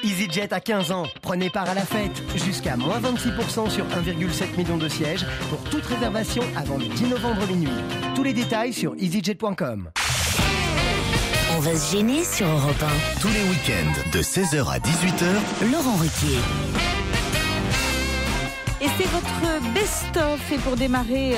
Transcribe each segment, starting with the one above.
EasyJet a 15 ans. Prenez part à la fête. Jusqu'à moins 26% sur 1,7 million de sièges pour toute réservation avant le 10 novembre minuit. Tous les détails sur easyjet.com. On va se gêner sur Europe 1. Tous les week-ends de 16h à 18h. Laurent Ruquier. Et c'est votre best-of. Et pour démarrer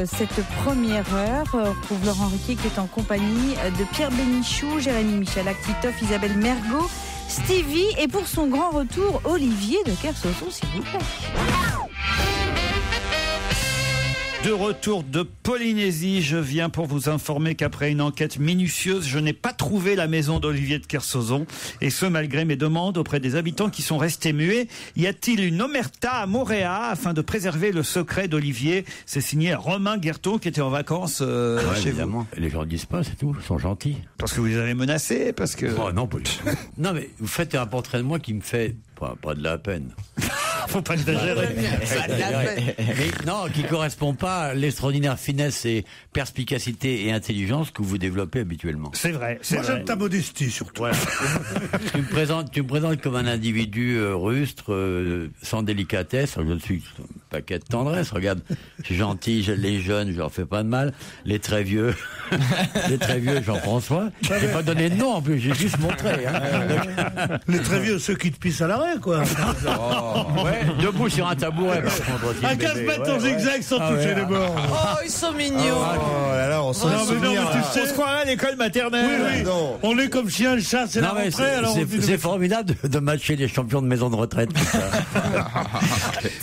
cette première heure, on retrouve Laurent Ruquier qui est en compagnie de Pierre Bénichou, Jérémy Michalak, Titoff, Isabelle Mergo, Stevie et pour son grand retour, Olivier de Kersauzon, s'il vous plaît. De retour de Polynésie, je viens pour vous informer qu'après une enquête minutieuse, je n'ai pas trouvé la maison d'Olivier de Kersauzon. Et ce, malgré mes demandes auprès des habitants qui sont restés muets. Y a-t-il une omerta à Moorea afin de préserver le secret d'Olivier? C'est signé Romain Guerton qui était en vacances chez évidemment. vous. Les gens disent pas, c'est tout. Ils sont gentils. Parce que vous les avez menacés, parce que... Oh non, pas du tout. Non, mais vous faites un portrait de moi qui me fait pas de la peine. Faut pas exagérer. Mais non, qui correspond pas à l'extraordinaire finesse et perspicacité et intelligence que vous développez habituellement. C'est vrai. Moi, j'aime ta modestie, surtout. Voilà. tu me présentes comme un individu rustre, sans délicatesse. Je suis un paquet de tendresse. Regarde, je suis gentil, les jeunes, je leur fais pas de mal. Les très vieux, j'en prends soin. J'ai pas donné de nom en plus, j'ai juste montré. Hein. Les très vieux, ceux qui te pissent à l'arrêt, quoi. Ouais, debout sur un tabouret, par contre. À 15 mètres en zigzag sans toucher les bords. Oh, ils sont mignons. Oh là là, on s'en souvient. On se croirait à l'école maternelle. Oui. Non. On est comme chien, le chat, c'est la mais rentrée. Alors c'est formidable de matcher les champions de maison de retraite.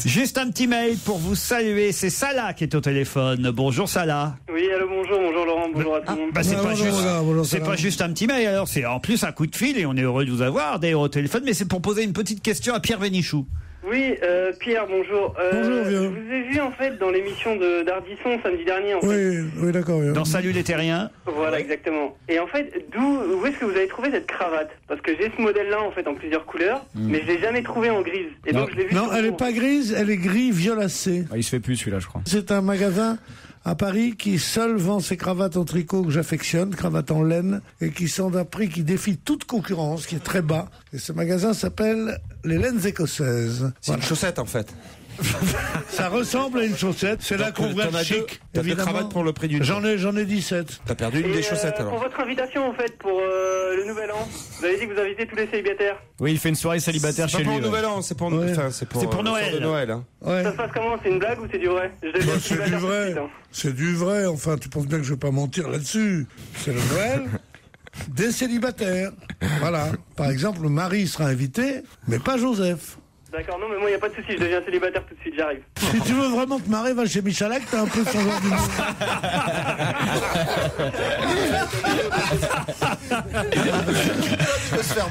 Juste un petit mail pour vous saluer. C'est Salah qui est au téléphone. Bonjour Salah. Oui, allô, bonjour Laurent, bonjour à tout le monde. C'est bonjour, pas juste un petit mail, alors c'est en plus un coup de fil et on est heureux de vous avoir d'ailleurs au téléphone, mais c'est pour poser une petite question à Pierre Bénichou. Oui, Pierre, bonjour. Bonjour, vieux. Je vous ai vu en fait dans l'émission d'Ardisson samedi dernier. En fait. Oui, d'accord. Dans Salut les Terriens. Voilà, exactement. Et en fait, où est-ce que vous avez trouvé cette cravate? Parce que j'ai ce modèle-là en fait en plusieurs couleurs, mais je l'ai jamais trouvé en grise. Et donc je l'ai vu. Non, elle est pas grise, elle est gris violacé. Il se fait plus celui-là, je crois. C'est un magasin à Paris qui seul vend ces cravates en tricot que j'affectionne, cravates en laine, et qui sont d'un prix qui défie toute concurrence, qui est très bas. Et ce magasin s'appelle les Laines Écossaises. C'est une chaussette en fait. Ça ressemble à une chaussette, c'est là qu'on voit t'en as chic. deux. T'as deux cravates pour le prix d'une. J'en ai 17. T'as perdu une des chaussettes alors. Pour votre invitation en fait pour le nouvel an, vous avez dit que vous invitez tous les célibataires. Oui, il fait une soirée célibataire chez lui. C'est pas pour le nouvel an, c'est pour Ouais. c'est pour Noël. de Noël hein. Ouais. Ça se passe comment? C'est une blague ou c'est du vrai? C'est du vrai. C'est du vrai, enfin, tu penses bien que je vais pas mentir là-dessus. C'est le Noël des célibataires. Voilà. Par exemple, Marie sera invitée, mais pas Joseph. D'accord, non mais moi il n'y a pas de souci, je deviens célibataire tout de suite, j'arrive. Si tu veux vraiment que Marie va chez Michalak, t'as un peu son genre d'humour.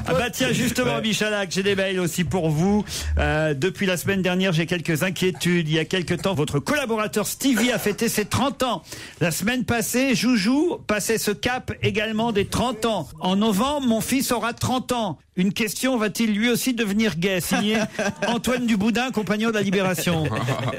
Ah bah tiens, justement, Michalak, j'ai des mails aussi pour vous. Depuis la semaine dernière, j'ai quelques inquiétudes. Il y a quelques temps, votre collaborateur Stevie a fêté ses 30 ans. La semaine passée, Joujou passait ce cap également des 30 ans. En novembre, mon fils aura 30 ans. Une question, va-t-il lui aussi devenir gay? Signé Antoine Duboudin, compagnon de la Libération.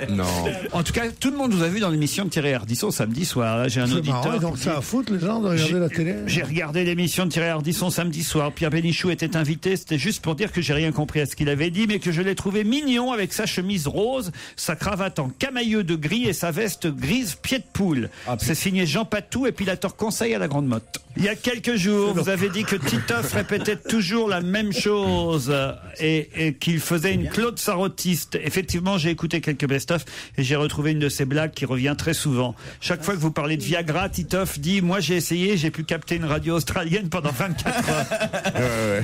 Non. En tout cas, tout le monde vous a vu dans l'émission de Thierry Ardisson samedi soir. Là, j'ai un C'est auditeur. marrant, donc ça à foutre les gens de regarder la télé. J'ai regardé l'émission de Thierry Ardisson samedi soir. Pierre Bénichou était invité. C'était juste pour dire que j'ai rien compris à ce qu'il avait dit, mais que je l'ai trouvé mignon avec sa chemise rose, sa cravate en camailleux de gris et sa veste grise pied de poule. C'est signé Jean Patou, épilateur conseil à la Grande Motte. Il y a quelques jours, vous avez dit que Titoff répétait toujours la même chose et qu'il faisait une Claude Sarrautiste. Effectivement, j'ai écouté quelques best-of et j'ai retrouvé une de ces blagues qui revient très souvent. Chaque fois que vous parlez de Viagra, Titoff dit « Moi, j'ai essayé, j'ai pu capter une radio australienne pendant 24 heures. »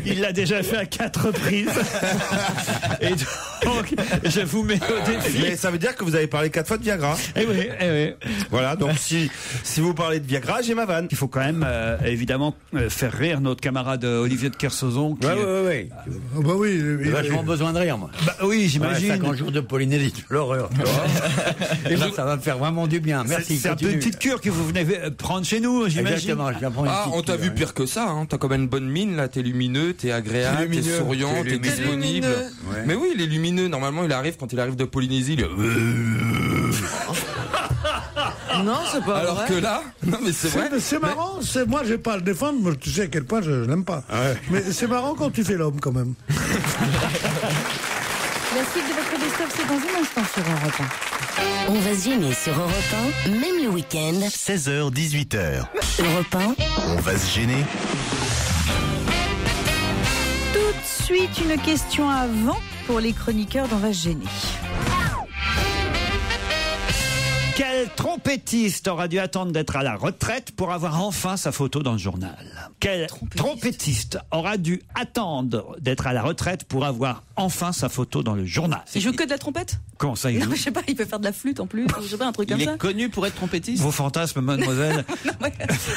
Il l'a déjà fait à 4 reprises. Et donc, je vous mets au défi. Mais ça veut dire que vous avez parlé 4 fois de Viagra. Eh oui, eh oui. Voilà, donc si vous parlez de Viagra, j'ai ma vanne. Il faut quand même évidemment faire rire notre camarade Olivier de Kersauzon. Qui... Ouais. Oh bah oui, J'ai vachement besoin de rire, moi. Bah oui, j'imagine. 50 jours de Polynésie, l'horreur. Et là, ça va me faire vraiment du bien. Merci. C'est un peu une petite cure que vous venez prendre chez nous, j'imagine. Exactement, je viens prendre une petite on t'a cure, vu pire que ça, hein. T'as quand même une bonne mine, là. T'es lumineux, t'es agréable, t'es souriant, t'es disponible. Ouais. Mais oui, il est lumineux. Normalement, quand il arrive de Polynésie, il est... Non, c'est pas alors vrai. Que là, non mais c'est vrai. C'est marrant, moi j'ai pas à le défendre, mais tu sais à quel point je l'aime pas. Ouais. Mais c'est marrant quand tu fais l'homme quand même. La suite de votre best-of, c'est dans un instant sur Europe 1. On va se gêner sur Europe 1, même le week-end. 16h, 18h. Europe 1. On va se gêner. Tout de suite, une question avant pour les chroniqueurs d'On va se gêner. Quel trompettiste aura dû attendre d'être à la retraite pour avoir enfin sa photo dans le journal? Quel trompettiste aura dû attendre d'être à la retraite pour avoir enfin sa photo dans le journal? Il joue que de la trompette? Comment ça, il joue? Non, je sais pas, il peut faire de la flûte en plus, je sais pas, un truc comme ça. Il est connu pour être trompettiste? Vos fantasmes, mademoiselle. Non, mais,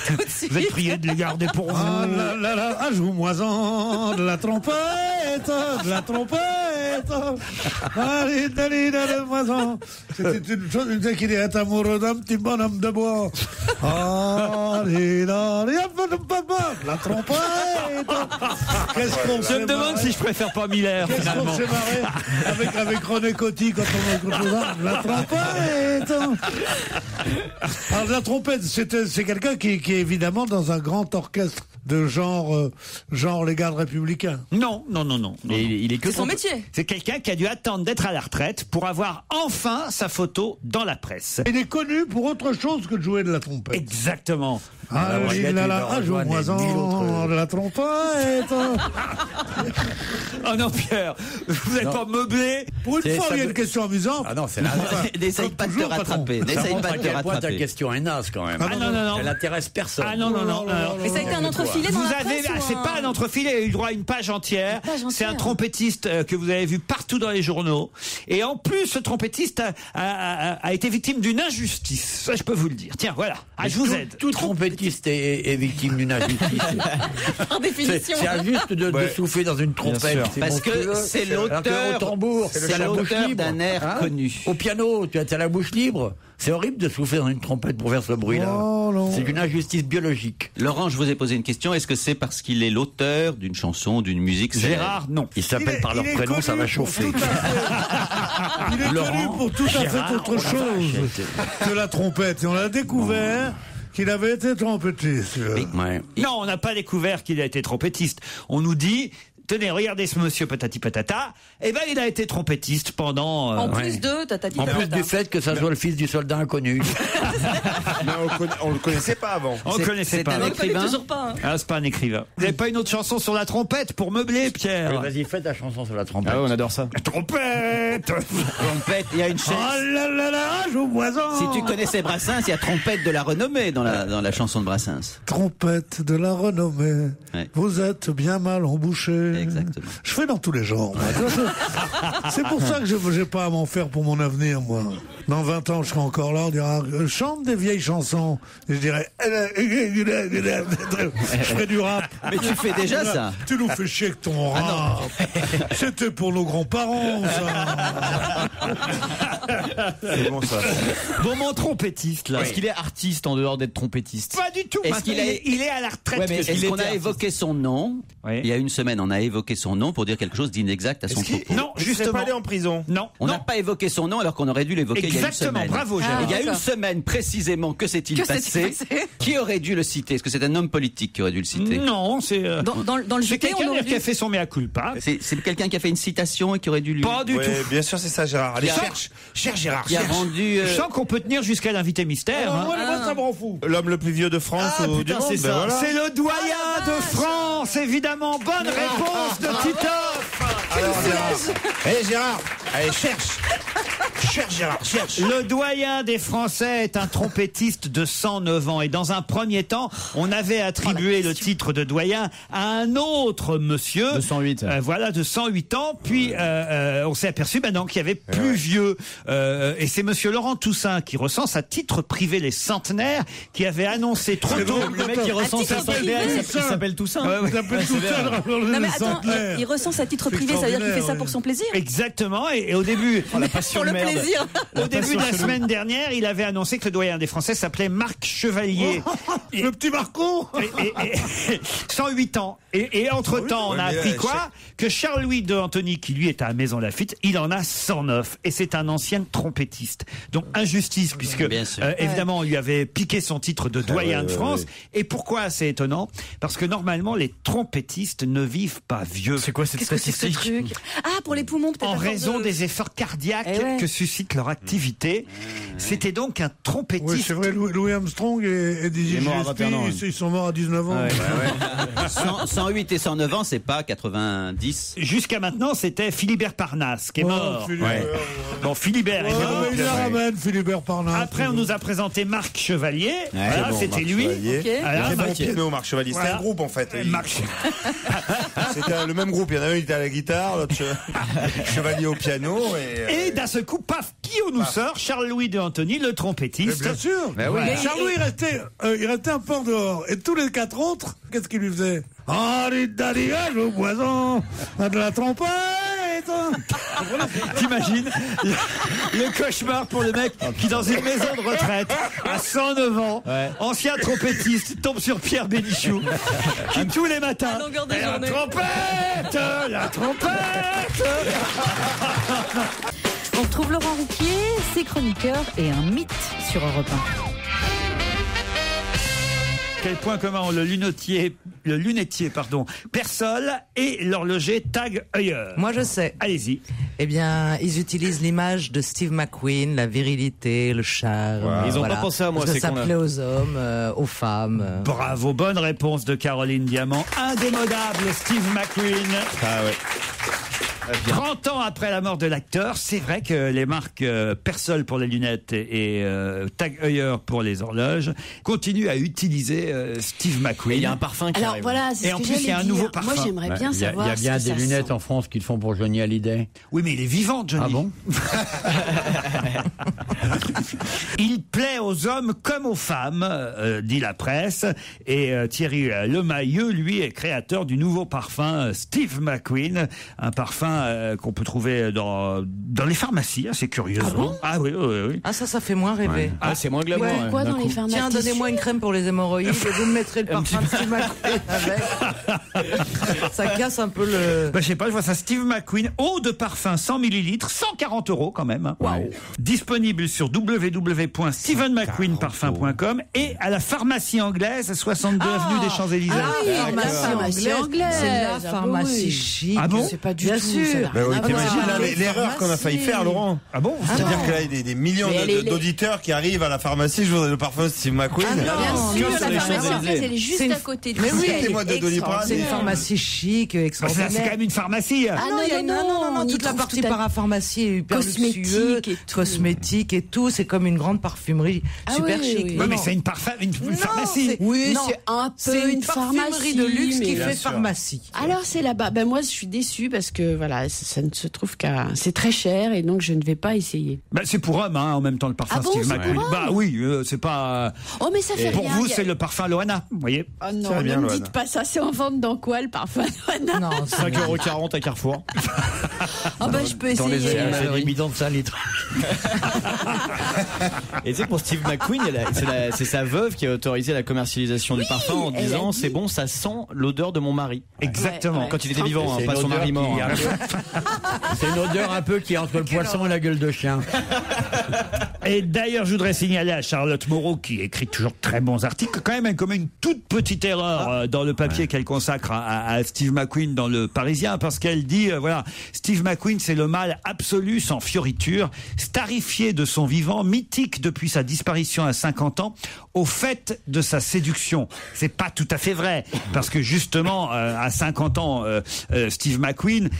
tout de suite. Vous êtes prié de les garder pour vous. Ah là là là, joue-moi-en de la trompette, de la trompette. Allez, donne-moi-en. C'était une chose, une qui est amoureux d'un petit bonhomme de bois. Allez, là, la trompette. Qu'est-ce qu'on Je me demande si je préfère pas Miller, finalement. Qu'est-ce qu'on s'est marré avec René Coty quand on écoute la trompette. Alors la trompette, c'est quelqu'un qui est évidemment dans un grand orchestre de genre les gardes républicains. Non. Il est que son métier. C'est quelqu'un qui a dû attendre d'être à la retraite pour avoir enfin sa photo dans la presse. Il est connu pour autre chose que de jouer de la trompette. Exactement. Joue-moi-en de la trompette. Oh non, Pierre, vous n'êtes pas meublé. Pour une fois, il y a une question amusante. Ah non, c'est la... N'essaye pas de te rattraper. N'essaye pas de te rattraper. Ta question est naze quand même. Ah non. Elle n'intéresse personne. Ah non. Et ça a été un entrefilet dans la presse C'est pas un entrefilet, il a eu droit à une page entière. C'est un trompettiste que vous avez vu partout dans les journaux. Et en plus, ce trompettiste a été victime d'une injustice. Ça, je peux vous le dire. Tiens, voilà. Je vous aide. Tout trompettiste est victime d'une injustice. Par définition. C'est injuste de souffler dans une trompette. Parce que c'est l'auteur. Au tambour, c'est l'auteur d'un air connu. Au piano, tu as la bouche libre. C'est horrible de souffler dans une trompette pour faire ce bruit-là. C'est une injustice biologique. Laurent, je vous ai posé une question. Est-ce que c'est parce qu'il est l'auteur d'une chanson, d'une musique célèbre? Gérard, non. Ils s'appellent par leur prénom, ça va chauffer. Il est connu pour tout à fait autre chose que la trompette. Et on a découvert qu'il avait été trompettiste. Ouais. Non, on n'a pas découvert qu'il a été trompettiste. On nous dit... Tenez, regardez ce monsieur patati patata. Eh ben, il a été trompettiste pendant... En plus de tatati patata. En plus du fait que ça soit le fils du soldat inconnu. Mais on le connaissait pas avant. On le connaissait pas. C'est un écrivain. Toujours pas. Ah, c'est pas un écrivain. Vous n'avez pas une autre chanson sur la trompette pour meubler, Pierre? Oui, vas-y, fais ta chanson sur la trompette. Ah ouais, on adore ça. Trompette. Trompette, il y a une chaise. Oh là là là, joue-moi-en. Si tu connaissais Brassens, il y a trompette de la renommée dans la chanson de Brassens. Trompette de la renommée, Ouais. vous êtes bien mal embouché. Exactement. Je fais dans tous les genres. moi. C'est pour ça que je n'ai pas à m'en faire pour mon avenir, moi. Dans 20 ans, je serai encore là, on dira, chante des vieilles chansons. Et je dirais, je ferai du rap. Mais tu fais déjà ça. Tu nous fais chier avec ton rap. C'était pour nos grands-parents, ça. C'est bon, ça. Bon, mon trompettiste, là. Est-ce qu'il est artiste en dehors d'être trompettiste? Pas du tout. Est-ce qu'il Il est à la retraite. Ouais, mais Est-ce qu'on a évoqué son nom? Oui. Il y a une semaine, on a évoqué son nom pour dire quelque chose d'inexact à son propos. Non, Il serait justement. pas allé en prison. Non. On n'a pas évoqué son nom alors qu'on aurait dû l'évoquer il y a une Exactement. semaine. Bravo, Ah, Gérard. Il y a une d'accord. semaine précisément, que s'est-il Que s'est-il passé? passé Qui aurait dû le citer? Est-ce que c'est un homme politique qui aurait dû le citer? Non, c'est... Dans le c'est JT, on quelqu'un aurait qui a dû... fait son mea culpa. C'est quelqu'un qui a fait une citation et qui aurait dû lui... Pas du Ouais, tout. bien sûr, c'est ça, Gérard. Allez, Qui a- cherche Gérard. Qui a cherche. rendu... Je sens qu'on peut tenir jusqu'à l'invité mystère. Alors, hein. moi, ça m'en fout. L'homme le plus vieux de France Ah, ou du putain, monde. c'est ben ça. voilà. C'est le doyen de France, évidemment. Bonne réponse de Titoff. Alors, Gérard. Allez, Gérard. Allez, cherche Gérard, cherche. Le doyen des Français est un trompettiste de 109 ans. Et dans un premier temps, on avait attribué le titre de doyen à un autre monsieur. De 108. Voilà, de 108 ans. Puis, on s'est aperçu maintenant qu'il y avait plus vieux. Et c'est monsieur Laurent Toussaint qui recense à titre privé les centenaires, qui avait annoncé trop tôt. Le mec qui recense titre sa centenaire, privé. il s'appelle Toussaint. Il s'appelle Toussaint. Non mais attends, il recense à titre privé, ça veut dire qu'il fait ça pour son plaisir? Exactement. Et au début, Oh, la passion de merde. plaisir. Au début de la semaine dernière, il avait annoncé que le doyen des Français s'appelait Marc Chevalier. Le petit Marco. Et 108 ans. Et entre-temps, on a appris quoi? Que Charles-Louis de Antony, qui lui est à Maison Lafitte, il en a 109. Et c'est un ancien trompettiste. Donc injustice, puisque évidemment, on lui avait piqué son titre de doyen de France. Et pourquoi c'est étonnant? Parce que normalement, les trompettistes ne vivent pas vieux. C'est quoi cette Qu'est-ce que c'est que ce statistique? truc? Ah, pour les poumons, peut-être. En à force raison de- des efforts cardiaques que suscite leur activité. C'était donc un trompettiste. Oui, c'est vrai, Louis Armstrong et Dizzy Il est mort à Gillespie, 21 ans, ils sont morts à 19 ans. 108 et 109 ans, c'est pas 90. Jusqu'à maintenant, c'était Philibert Parnasse qui est mort. Bon, Philibert est mort. Il la ramène, Philibert Parnasse. Après, on nous a présenté Marc Chevalier. Ouais, Voilà, bon, c'était Marc lui. Chevalier. Voilà, Très bon Marc- piano, Marc Chevalier. C'était Voilà. un groupe en fait. C'était le même groupe. Il y en a un qui était à la guitare, l'autre Chevalier au piano. Et d'un seul coup, paf, qui on nous sort? Charles-Louis de Antony, le trompettiste. Bien sûr. Voilà. Charles-Louis, il restait un peu en dehors. Et tous les 4 autres, qu'est-ce qu'ils lui faisaient? Ah, les daligages au poison, de la trompette. T'imagines le cauchemar pour le mec qui, dans une maison de retraite, à 109 ans, ancien trompettiste, tombe sur Pierre Bénichou, qui tous les matins, la trompette, la trompette. On retrouve Laurent Ruquier, ses chroniqueurs et un mythe sur Europe 1. Quel point commun ont le lunetier, Persol et l'horloger Tag Heuer? Moi, je sais. Allez-y. Eh bien, ils utilisent l'image de Steve McQueen, la virilité, le charme. Wow. Ils ont pas pensé à moi, Parce que ces ça cons-là. plaît aux hommes, aux femmes. Bravo, bonne réponse de Caroline Diamant. Indémodable Steve McQueen. Ah ouais. 30 ans après la mort de l'acteur, c'est vrai que les marques Persol pour les lunettes et Tag Heuer pour les horloges continuent à utiliser Steve McQueen. Il y a un parfum qui Alors arrive. voilà, c'est Et ce en que plus, il y a un j'allais nouveau dire. parfum. Moi, j'aimerais bien Il y a savoir. bien ce des que ça lunettes sent. en France qu'ils font pour Johnny Hallyday. Oui, mais il est vivant, Johnny. Ah bon? Il plaît aux hommes comme aux femmes, dit la presse. Et Thierry Lemailleux, lui, est créateur du nouveau parfum Steve McQueen, un parfum qu'on peut trouver dans les pharmacies, assez curieusement. Ah oui, oui, oui. Ah, ça fait moins rêver. Ah, c'est moins glamour. Pourquoi dans les pharmacies? Tiens, donnez-moi une crème pour les hémorroïdes et vous me mettrez le parfum de Steve McQueen avec. Ça casse un peu le... Bah, je sais pas, je vois ça, Steve McQueen, eau de parfum 100 millilitres, 140 € quand même. Waouh. Disponible sur www.stevenmcqueenparfum.com et à la pharmacie anglaise, 62 avenue des Champs-Élysées. Ah oui, la pharmacie anglaise. C'est la Ah pharmacie oui. chic. Ah bon? C'est pas du Bien tout. sûr. ça n'a Ben oui, rien à t'imagines voir. là, l'erreur qu'on a failli faire, Laurent. Ah bon? C'est-à-dire que là, il y a des millions Mais les- d'auditeurs qui arrivent à la pharmacie, je voudrais le parfum Steve McQueen. Ah non. Bien Que sûr, sur la les pharmacie Champs-Élysées. anglaise, elle est juste C'est à une- côté de Mais oui, elle est Mettez-moi de Doliprane. C'est une extraordinaire. pharmacie chic, Bah, c'est extraordinaire. quand même une pharmacie. Ah non, il y a non, on y toute la trouve partie tout à- parapharmacie est hyper Cosmétique luxueux, et tout. cosmétique et tout. C'est comme une grande parfumerie Ah super oui, chic. oui. Oui, mais c'est une pharmacie. Oui, non, c'est un peu c'est une parfumerie pharmacie, de luxe qui mais- fait pharmacie. Alors c'est là-bas. Ben moi je suis déçue parce que voilà, ça ne se trouve qu'à. C'est très cher et donc je ne vais pas essayer. Bah, c'est pour homme, hein, en même temps, le parfum Ah bon, Steve c'est McQueen. pour homme Bah oui, c'est pas. Oh mais ça fait Pour rien. vous, il y a- c'est le parfum Loana, vous voyez. Oh non, Ça va bien, ne me Loana. dites pas ça. C'est en vente dans quoi le parfum Loana? Non, c'est 5,40 € à Carrefour. Ah bah je peux Dans les essayer. animaleries. C'est des bidons de 5 litres. Et tu sais que pour Steve McQueen, c'est sa veuve qui a autorisé la commercialisation du parfum en elle a disant dit. c'est bon, ça sent l'odeur de mon mari. Exactement. Ouais. Quand il était vivant, hein, C'est pas une son odeur mari mort. qui- hein. C'est une odeur un peu qui est entre le poisson et la gueule de chien. Et d'ailleurs, je voudrais signaler à Charlotte Moreau, qui écrit toujours de très bons articles, quand même, elle commet une toute petite erreur dans le papier qu'elle consacre à Steve McQueen dans le Parisien, parce qu'elle dit, voilà, Steve McQueen, c'est le mâle absolu, sans fioriture, starifié de son vivant, mythique depuis sa disparition à 50 ans, au fait de sa séduction. C'est pas tout à fait vrai, parce que justement, à 50 ans, Steve McQueen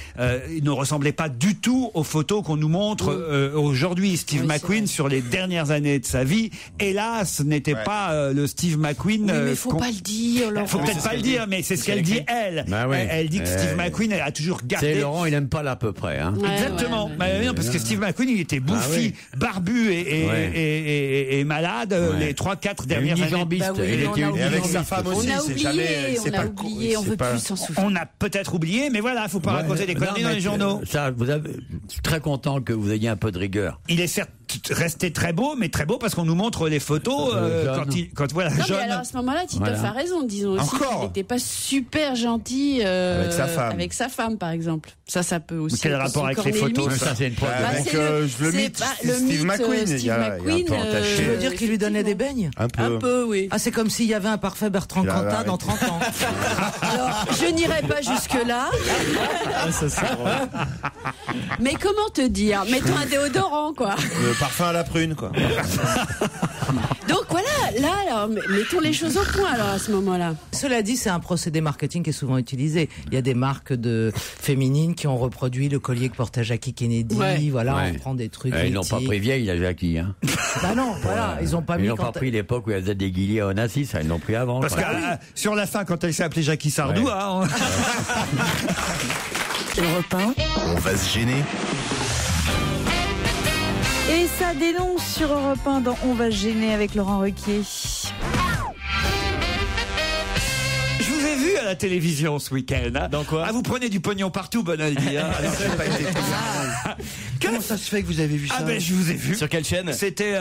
il ne ressemblait pas du tout aux photos qu'on nous montre aujourd'hui. Steve Oui, c'est McQueen, vrai. sur les dernières années de sa vie, hélas, n'était pas le Steve McQueen. Oui, mais faut pas le dire. Laurent. Faut peut-être pas le dire, mais c'est ce qu'elle dit, elle. Bah ouais. Elle dit que Steve McQueen a toujours C'est gardé. Laurent, il aime pas la peu près. Hein. Exactement. Non, parce que Steve McQueen, il était bouffi, barbu et malade les 3-4 dernières années. Et avec sa femme aussi. On a oublié, on veut plus s'en souvenir. On a peut-être oublié, mais voilà, faut pas raconter des conneries dans les journaux. Ça, je suis très content que vous ayez un peu de rigueur. Il est certes resté très beau, mais très beau parce qu'on nous montre les photos quand voilà, non, jeune. mais alors à ce moment-là, Titoff a raison. Disons aussi qu'il n'était pas super gentil avec sa femme, par exemple. Ça peut aussi. Quel rapport avec les photos? Ça, c'est une preuve. Le mythe Steve McQueen. Je veux dire qu'il lui donnait des beignes. Un peu, oui. Ah, c'est comme s'il y avait un parfait Bertrand Cantat dans 30 ans. Alors, je n'irai pas jusque-là. Mais comment te dire? Mettons un déodorant, quoi. Le parfum à la prune, quoi. Donc voilà, là, alors, mettons les choses au point, alors, à ce moment-là. Cela dit, c'est un procédé marketing qui est souvent utilisé. Il y a des marques féminines qui ont reproduit le collier que portait Jackie Kennedy. On prend des trucs. Ils n'ont pas pris vieille, la Jackie. Hein. Bah non, voilà, ils n'ont pas mis. Ils n'ont pas pris l'époque où elle faisait des guillis à Onassis, ils l'ont pris avant. Parce que sur la fin, quand elle s'est appelée Jackie Sardou, Europe 1. On va se gêner. Et ça dénonce sur Europe 1 dans On va se gêner avec Laurent Ruquier. Je vous ai vu à la télévision ce week-end. Hein. Dans quoi? Vous prenez du pognon partout, Bonaldi. Hein. Comment ça se fait que vous avez vu ça? Je vous ai vu. Sur quelle chaîne? C'était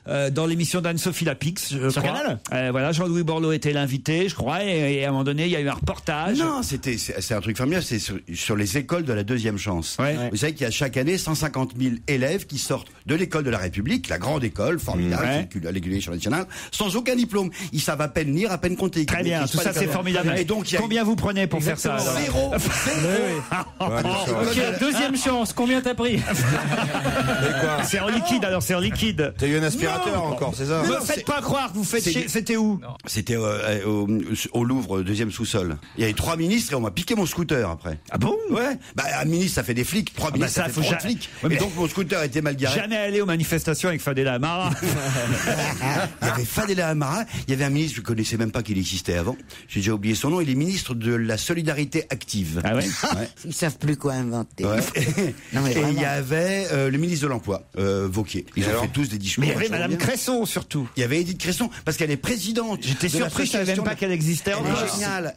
dans l'émission d'Anne-Sophie Lapix, je Sur crois. Canal. Voilà, Jean-Louis Borloo était l'invité, je crois, et à un moment donné, il y a eu un reportage. Non, c'est un truc formidable, c'est sur les écoles de la deuxième chance. Vous savez qu'il y a chaque année 150 000 élèves qui sortent de l'école de la République, la grande école formidable, à l'éducation nationale, sans aucun diplôme. Ils savent à peine lire, à peine compter. Très bien, tout ça c'est formidable. Et donc, combien vous prenez pour faire ça? Zéro. Ok, deuxième chance, combien t'as pris? C'est en liquide, alors c'est en liquide. T'as eu un aspirateur encore, c'est ça? Ne me faites pas croire que vous faites C'était où? C'était au Louvre, deuxième sous-sol. Il y avait 3 ministres et on m'a piqué mon scooter après. Ah bon? Ouais. Un ministre, ça fait des flics. 3 ministres, ça fait 3 flics. Et donc mon scooter était mal garé. Jamais allé aux manifestations avec Fadela Amara. Il y avait Fadela Amara, il y avait un ministre, je ne connaissais même pas qu'il existait avant. J'ai déjà oublié son nom, il est ministre de la solidarité active. Ah ouais? Ils savent plus quoi inventer. Ouais. Non, mais et il y avait le ministre de l'Emploi, Wauquiez. Ils ont fait tous des discours. Mais il y avait Madame Cresson surtout. Il y avait Edith Cresson, parce qu'elle est présidente. J'étais surpris, je ne savais même pas qu'elle existait.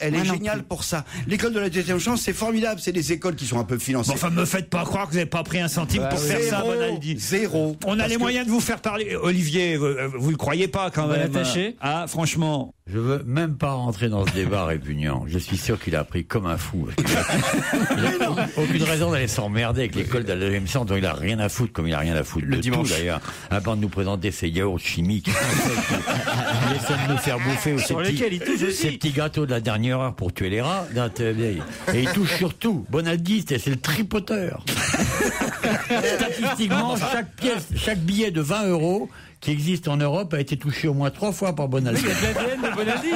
Elle est géniale pour ça. L'école de la deuxième chance, c'est formidable. C'est des écoles qui sont un peu financées. Enfin, me faites pas croire que vous n'avez pas pris un centime pour faire ça, Bonaldi. Zéro. On a les moyens de vous faire parler. Olivier, vous le croyez pas quand même? Ah, franchement. Je veux même pas rentrer dans ce débat répugnant. Je suis sûr qu'il a appris comme un fou. Il n'a aucune raison d'aller s'emmerder avec l'école de la deuxième chance dont il a rien à foutre, comme il a rien à foutre le de dimanche. Tout d'ailleurs. Avant de nous présenter ces yaourts chimiques, il essaie de nous faire bouffer ces petits gâteaux de la dernière heure pour tuer les rats. Et il touche surtout. Bonaldi, c'est le tripoteur. Statistiquement, chaque billet de 20 € qui existe en Europe a été touché au moins 3 fois par Bonaldi. Il y a de l'ADN de Bonaldi.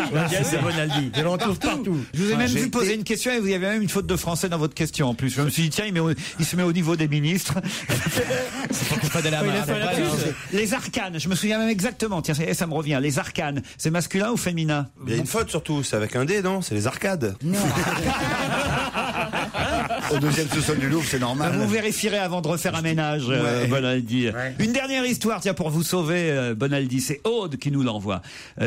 C'est Bonaldi. Je le retrouve partout. Je vous ai même vu poser une question et vous avez même une faute de français dans votre question en plus. Je me suis dit, tiens, il se met au niveau des ministres. C'est pas de la Les arcanes, je me souviens même exactement. Tiens, ça me revient. Les arcanes, c'est masculin ou féminin? Il y a une faute surtout, c'est avec un D, non? C'est les arcades. Non. Au deuxième sous-sol du Louvre, c'est normal. Vous vérifierez avant de refaire un ménage, Bonaldi. Une dernière histoire, tiens, pour vous sauver, Bonaldi. C'est Aude qui nous l'envoie.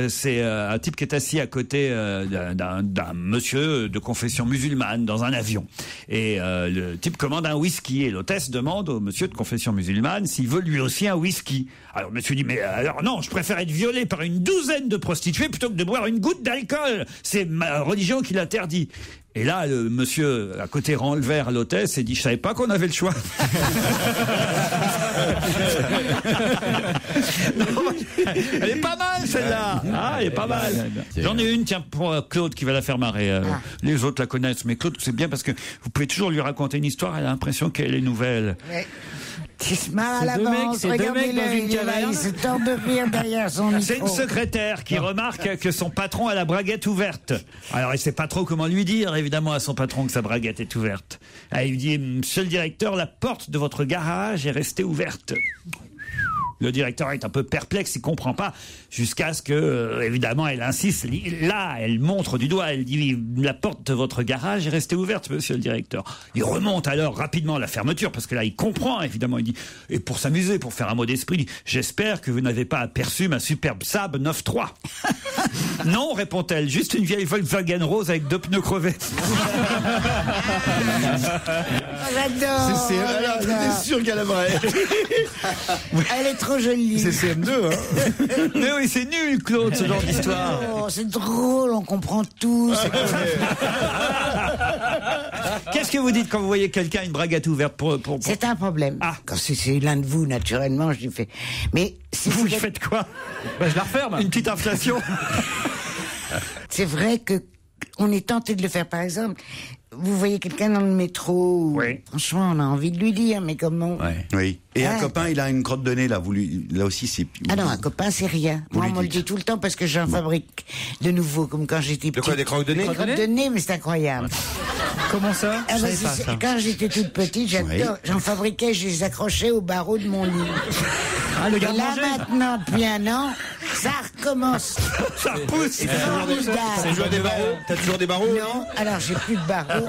C'est un type qui est assis à côté d'un monsieur de confession musulmane dans un avion. Et le type commande un whisky et l'hôtesse demande au monsieur de confession musulmane s'il veut lui aussi un whisky. Alors le monsieur dit, mais alors non, je préfère être violé par une douzaine de prostituées plutôt que de boire une goutte d'alcool. C'est ma religion qui l'interdit. Et là, le monsieur à côté rend le verre à l'hôtesse et dit, je savais pas qu'on avait le choix. Elle est pas mal celle-là. Elle est pas mal. J'en ai une, tiens, pour Claude qui va la faire marrer. Les autres la connaissent, mais Claude, c'est bien parce que vous pouvez toujours lui raconter une histoire, elle a l'impression qu'elle est nouvelle. Ouais. Qui se marre à l'avance, regardez-le, il est là, il se tord de rire derrière son micro. C'est une secrétaire qui remarque que son patron a la braguette ouverte. Alors, il sait pas trop comment lui dire, évidemment, à son patron que sa braguette est ouverte. Il lui dit, monsieur le directeur, la porte de votre garage est restée ouverte. Le directeur est un peu perplexe, il comprend pas, jusqu'à ce que, évidemment, elle insiste. Là, elle montre du doigt, elle dit « La porte de votre garage est restée ouverte, monsieur le directeur. » Il remonte alors rapidement à la fermeture, parce que là, il comprend, évidemment. Il dit, et pour s'amuser, pour faire un mot d'esprit, il dit « J'espère que vous n'avez pas aperçu ma superbe Saab 9.3. » Non, répond-elle, juste une vieille Volkswagen rose avec 2 pneus crevés. J'adore. J'étais sûr qu'elle aimerait. Elle est trop jolie. C'est CM2, hein. Mais oui, c'est nul, Claude, ce genre d'histoire. Oh, c'est drôle, on comprend tout. Qu'est-ce que vous dites quand vous voyez quelqu'un une braguette ouverte pour... C'est un problème. Quand c'est l'un de vous, naturellement, je lui fais. Mais vous faites quoi? Je la referme. Une petite inflation. C'est vrai que on est tenté de le faire, par exemple. Vous voyez quelqu'un dans le métro, franchement, on a envie de lui dire, mais comment? Oui. Et un copain, il a une crotte de nez, là. Là aussi, c'est... Ah non, un copain, c'est rien. Moi, on me le dit tout le temps parce que j'en fabrique de nouveau, comme quand j'étais petite. De quoi, des crottes de nez? Des crottes de nez, mais c'est incroyable. Comment ça? Quand j'étais toute petite, j'en fabriquais, je les accrochais au barreau de mon lit. Ah, le et là, maintenant, depuis un an, ça recommence. Ça pousse. T'as toujours des barreaux? Non, alors j'ai plus de barreaux.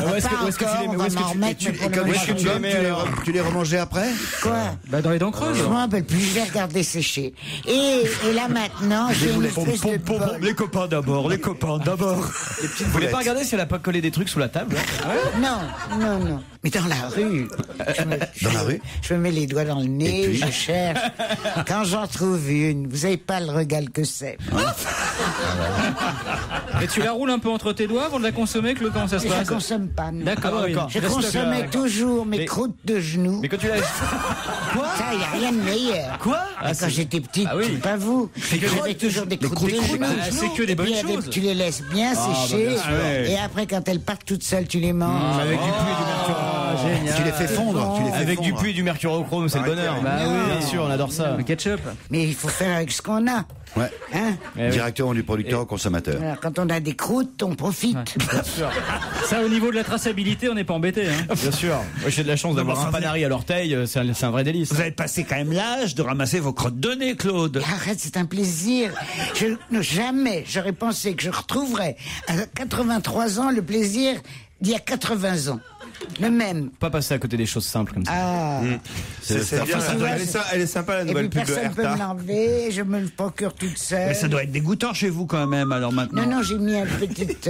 Où est-ce que tu les mets? Tu les remangeais après? Quoi? Dans les dents creuses. Je m'en rappelle plus, je vais regarder sécher. Et là maintenant, j'ai une espèce de bol. Les copains d'abord, les copains d'abord. Vous voulez pas regarder si elle a pas collé des trucs sous la table? Non. Mais dans la rue. Je me mets les doigts dans le nez, je cherche. Quand j'en trouve une, vous savez pas le régal que c'est. Et tu la roules un peu entre tes doigts avant de la consommer, Claude, comment ça se passe? Je la consomme pas, non. D'accord. Je consommais toujours mes croûtes de genoux. Mais quand tu l'as... Quoi? Ça, y a rien de meilleur. Quoi? Quand j'étais petite, pas vous. J'avais toujours des croûtes de genoux. C'est que des bonnes choses. Tu les laisses bien sécher. Et après, quand elles partent toutes seules, tu les manges. Avec du puits et du mercurochrome. Tu les fais fondre. Avec du puits et du mercurochrome, c'est le bonheur. Bah oui, bien sûr, on adore ça. Le ketchup. Mais il faut faire avec ce qu'on a. Ouais. Directement du producteur au consommateur. Alors, quand on a des croûtes, on profite. Bien sûr. Ça, au niveau de la traçabilité, on n'est pas embêté. Bien sûr. Moi, j'ai de la chance d'avoir un panari à l'orteil. C'est un vrai délice. Vous avez passé quand même l'âge de ramasser vos crottes de nez, Claude. Arrête, c'est un plaisir. Jamais j'aurais pensé que je retrouverais à 83 ans le plaisir d'il y a 80 ans. Le même. Pas passer à côté des choses simples comme ça. Elle est sympa, la nouvelle pub de personne peut me l'enlever, je me le procure toute seule. Mais ça doit être dégoûtant chez vous quand même, alors maintenant. Non, j'ai mis une petite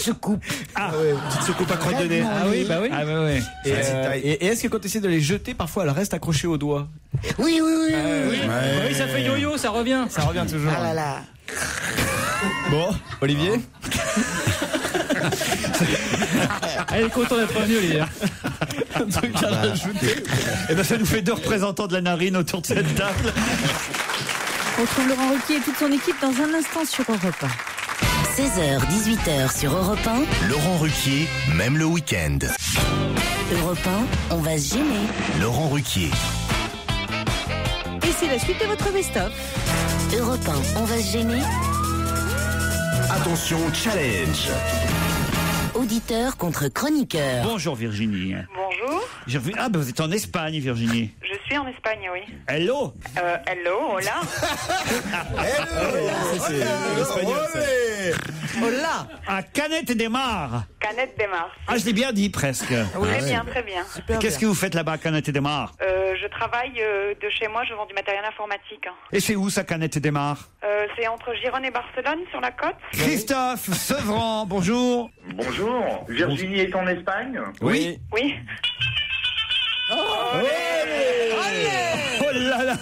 soucoupe. Petite soucoupe à crotte de nez. Et est-ce que quand tu essaies de les jeter, parfois elle reste accrochée au doigt? Oui. Oui, ça fait yo-yo, ça revient. Ça revient toujours. Ah là là. Bon, Olivier. Elle est contente d'être revenue, Olivier. Un truc à rajouter. Et ben ça nous fait 2 représentants de la narine autour de cette table. On retrouve Laurent Ruquier et toute son équipe dans un instant sur Europe 1. 16h, 18h sur Europe 1. Laurent Ruquier, même le week-end. Europe 1, on va se gêner. Laurent Ruquier. Et c'est la suite de votre best-of. Europe 1, on va se gêner. Attention, challenge. Auditeur contre chroniqueur. Bonjour Virginie. Bonjour. Vous êtes en Espagne, Virginie. Je suis en Espagne, oui. Hello. Hello, hola. C'est l'espagnol, ça. Hola. À Canet de Mar. Canet de Mar. Ah, je l'ai bien dit presque. Très bien, très bien. Qu'est-ce que vous faites là-bas à Canet de Mar? Je travaille de chez moi, je vends du matériel informatique. Et c'est où ça, Canet de Mar? C'est entre Gérone et Barcelone, sur la côte. Christophe Sevran, bonjour. Bonjour. Virginie est en Espagne? Oui. Oui. Oh là là.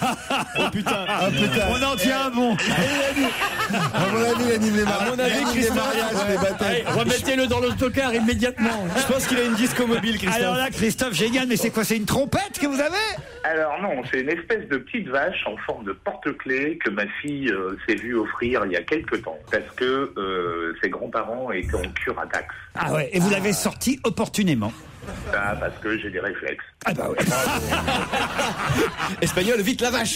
Oh putain. On en tient un bon. À mon avis, il anime les mariages. À mon avis, Christophe, remettez-le dans l'autocar immédiatement. Je pense qu'il a une disco mobile, Christophe. Alors là, Christophe, génial, mais c'est quoi? C'est une trompette que vous avez? Alors non, c'est une espèce de petite vache en forme de porte-clés que ma fille s'est vue offrir il y a quelques temps. Parce que ses grands-parents étaient en cure à Dax. Ah ouais, et vous l'avez sorti opportunément. Parce que j'ai des réflexes. Ah bah oui. Espagnol, vite la vache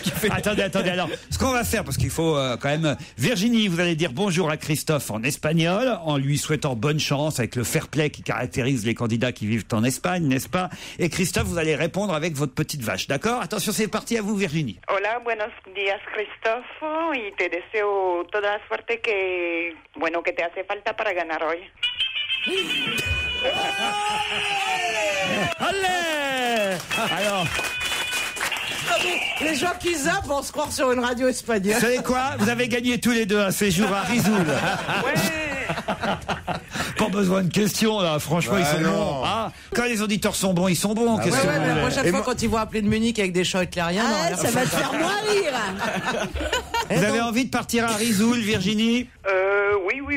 qui fait. Attendez, alors, ce qu'on va faire, parce qu'il faut quand même... Virginie, vous allez dire bonjour à Christophe en espagnol, en lui souhaitant bonne chance avec le fair play qui caractérise les candidats qui vivent en Espagne, n'est-ce pas? Et Christophe, vous allez répondre avec votre petite vache, d'accord? Attention, c'est parti, à vous Virginie. Hola, buenos días Christophe, y te deseo toda la suerte que te hace falta para ganar hoy. Allez! Alors... Les gens qui zappent vont se croire sur une radio espagnole. Vous savez quoi? Vous avez gagné tous les deux un séjour à Risoul. Pas besoin de questions là, franchement ils sont bons. Ah, quand les auditeurs sont bons, ils sont bons. La prochaine fois quand ils vont appeler de Munich avec des chants hitlériens, ça va te faire moins rire. Vous avez envie de partir à Risoul, Virginie?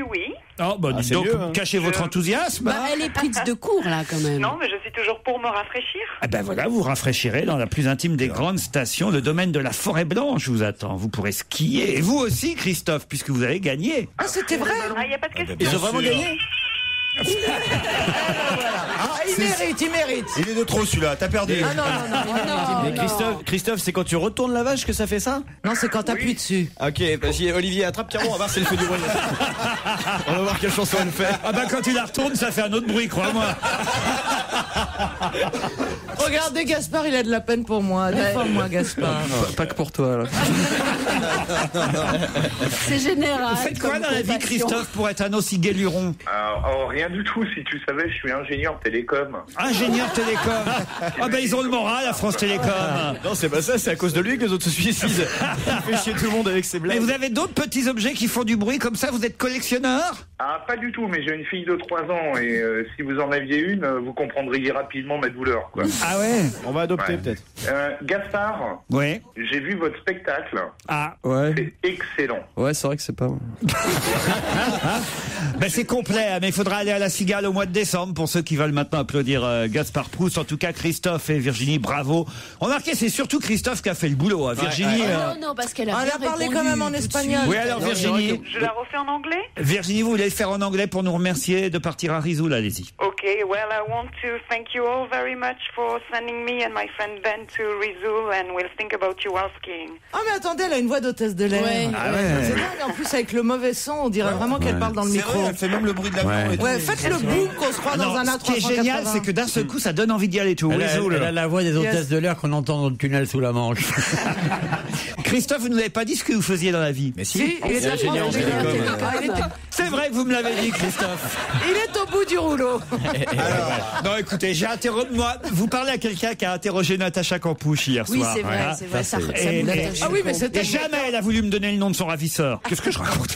Oui. Oh, bah, dites donc, cachez votre enthousiasme. Elle est prise de court, là, quand même. Non, mais je suis toujours pour me rafraîchir. Ah ben voilà, vous rafraîchirez dans la plus intime des grandes stations. Le domaine de la Forêt Blanche vous attend. Vous pourrez skier. Et vous aussi, Christophe, puisque vous avez gagné. Ah, c'était vrai? Ah, il n'y a pas de question. Ils ont vraiment gagné? Il mérite. Il est de trop celui-là, t'as perdu. Ah non. Mais Christophe, c'est quand tu retournes la vache que ça fait ça? Non, c'est quand t'appuies dessus. Ok, vas-y, Olivier, attrape Pierrot, on va voir si elle fait du bruit. On va voir quelle chanson elle fait. Ah bah quand tu la retournes, ça fait un autre bruit, crois-moi. Regardez, Gaspard, il a de la peine pour moi. Défends-moi, Gaspard. Pas que pour toi, là. C'est général. Vous faites quoi dans la vie, Christophe, pour être un aussi guéluron? Rien du tout, si tu savais, je suis ingénieur télécom. Ingénieur télécom. Ah ben ils ont le moral à France Télécom. Non, c'est pas ça, c'est à cause de lui que les autres se suicident. Il fait chier tout le monde avec ses blagues. Et vous avez d'autres petits objets qui font du bruit comme ça? Vous êtes collectionneur? Ah, pas du tout, mais j'ai une fille de 3 ans et si vous en aviez une, vous comprendriez rapidement ma douleur, quoi. Ah ouais? On va adopter peut-être. Gaspard, ouais. J'ai vu votre spectacle. Ah ouais. C'est excellent. Ouais, c'est vrai que c'est pas... Ben c'est complet, mais il faudra aller à la Cigale au mois de décembre pour ceux qui veulent maintenant applaudir Gaspard Proust. En tout cas, Christophe et Virginie, bravo. Remarquez, c'est surtout Christophe qui a fait le boulot. Hein. Virginie... Non, parce qu'elle a parlé quand même en espagnol. Oui, alors Virginie... Je la refais en anglais? Virginie, vous voulez le faire en anglais pour nous remercier de partir à Risoul, allez-y. Okay, well, I want to thank you all very much for sending me and my friend Ben to Risoul, and we'll think about you while skiing. Ah mais attendez, elle a une voix d'hôtesse de l'air. Ouais. Ah ouais. C'est dingue, en plus avec le mauvais son, on dirait vraiment qu'elle parle dans le micro. Vrai, elle fait même le bruit de l'avion. Ouais, faites le boom qu'on se croit dans un A380. Ce qui est génial, c'est que d'un seul coup, ça donne envie d'y aller tout. Elle a la voix des hôtesses de l'air qu'on entend dans le tunnel sous la Manche. Christophe, vous ne nous avez pas dit ce que vous faisiez dans la vie. Mais si, il est ingénieur en télécom. C'est vrai que vous me l'avez dit, Christophe. Il est au bout du rouleau. Alors, non, écoutez, vous parlez à quelqu'un qui a interrogé Natacha Campouche hier soir. Oui, c'est vrai, hein. c'est vrai. Ça Ah oui, mais c'était... Et jamais elle a voulu me donner le nom de son ravisseur. Qu'est-ce que je raconte?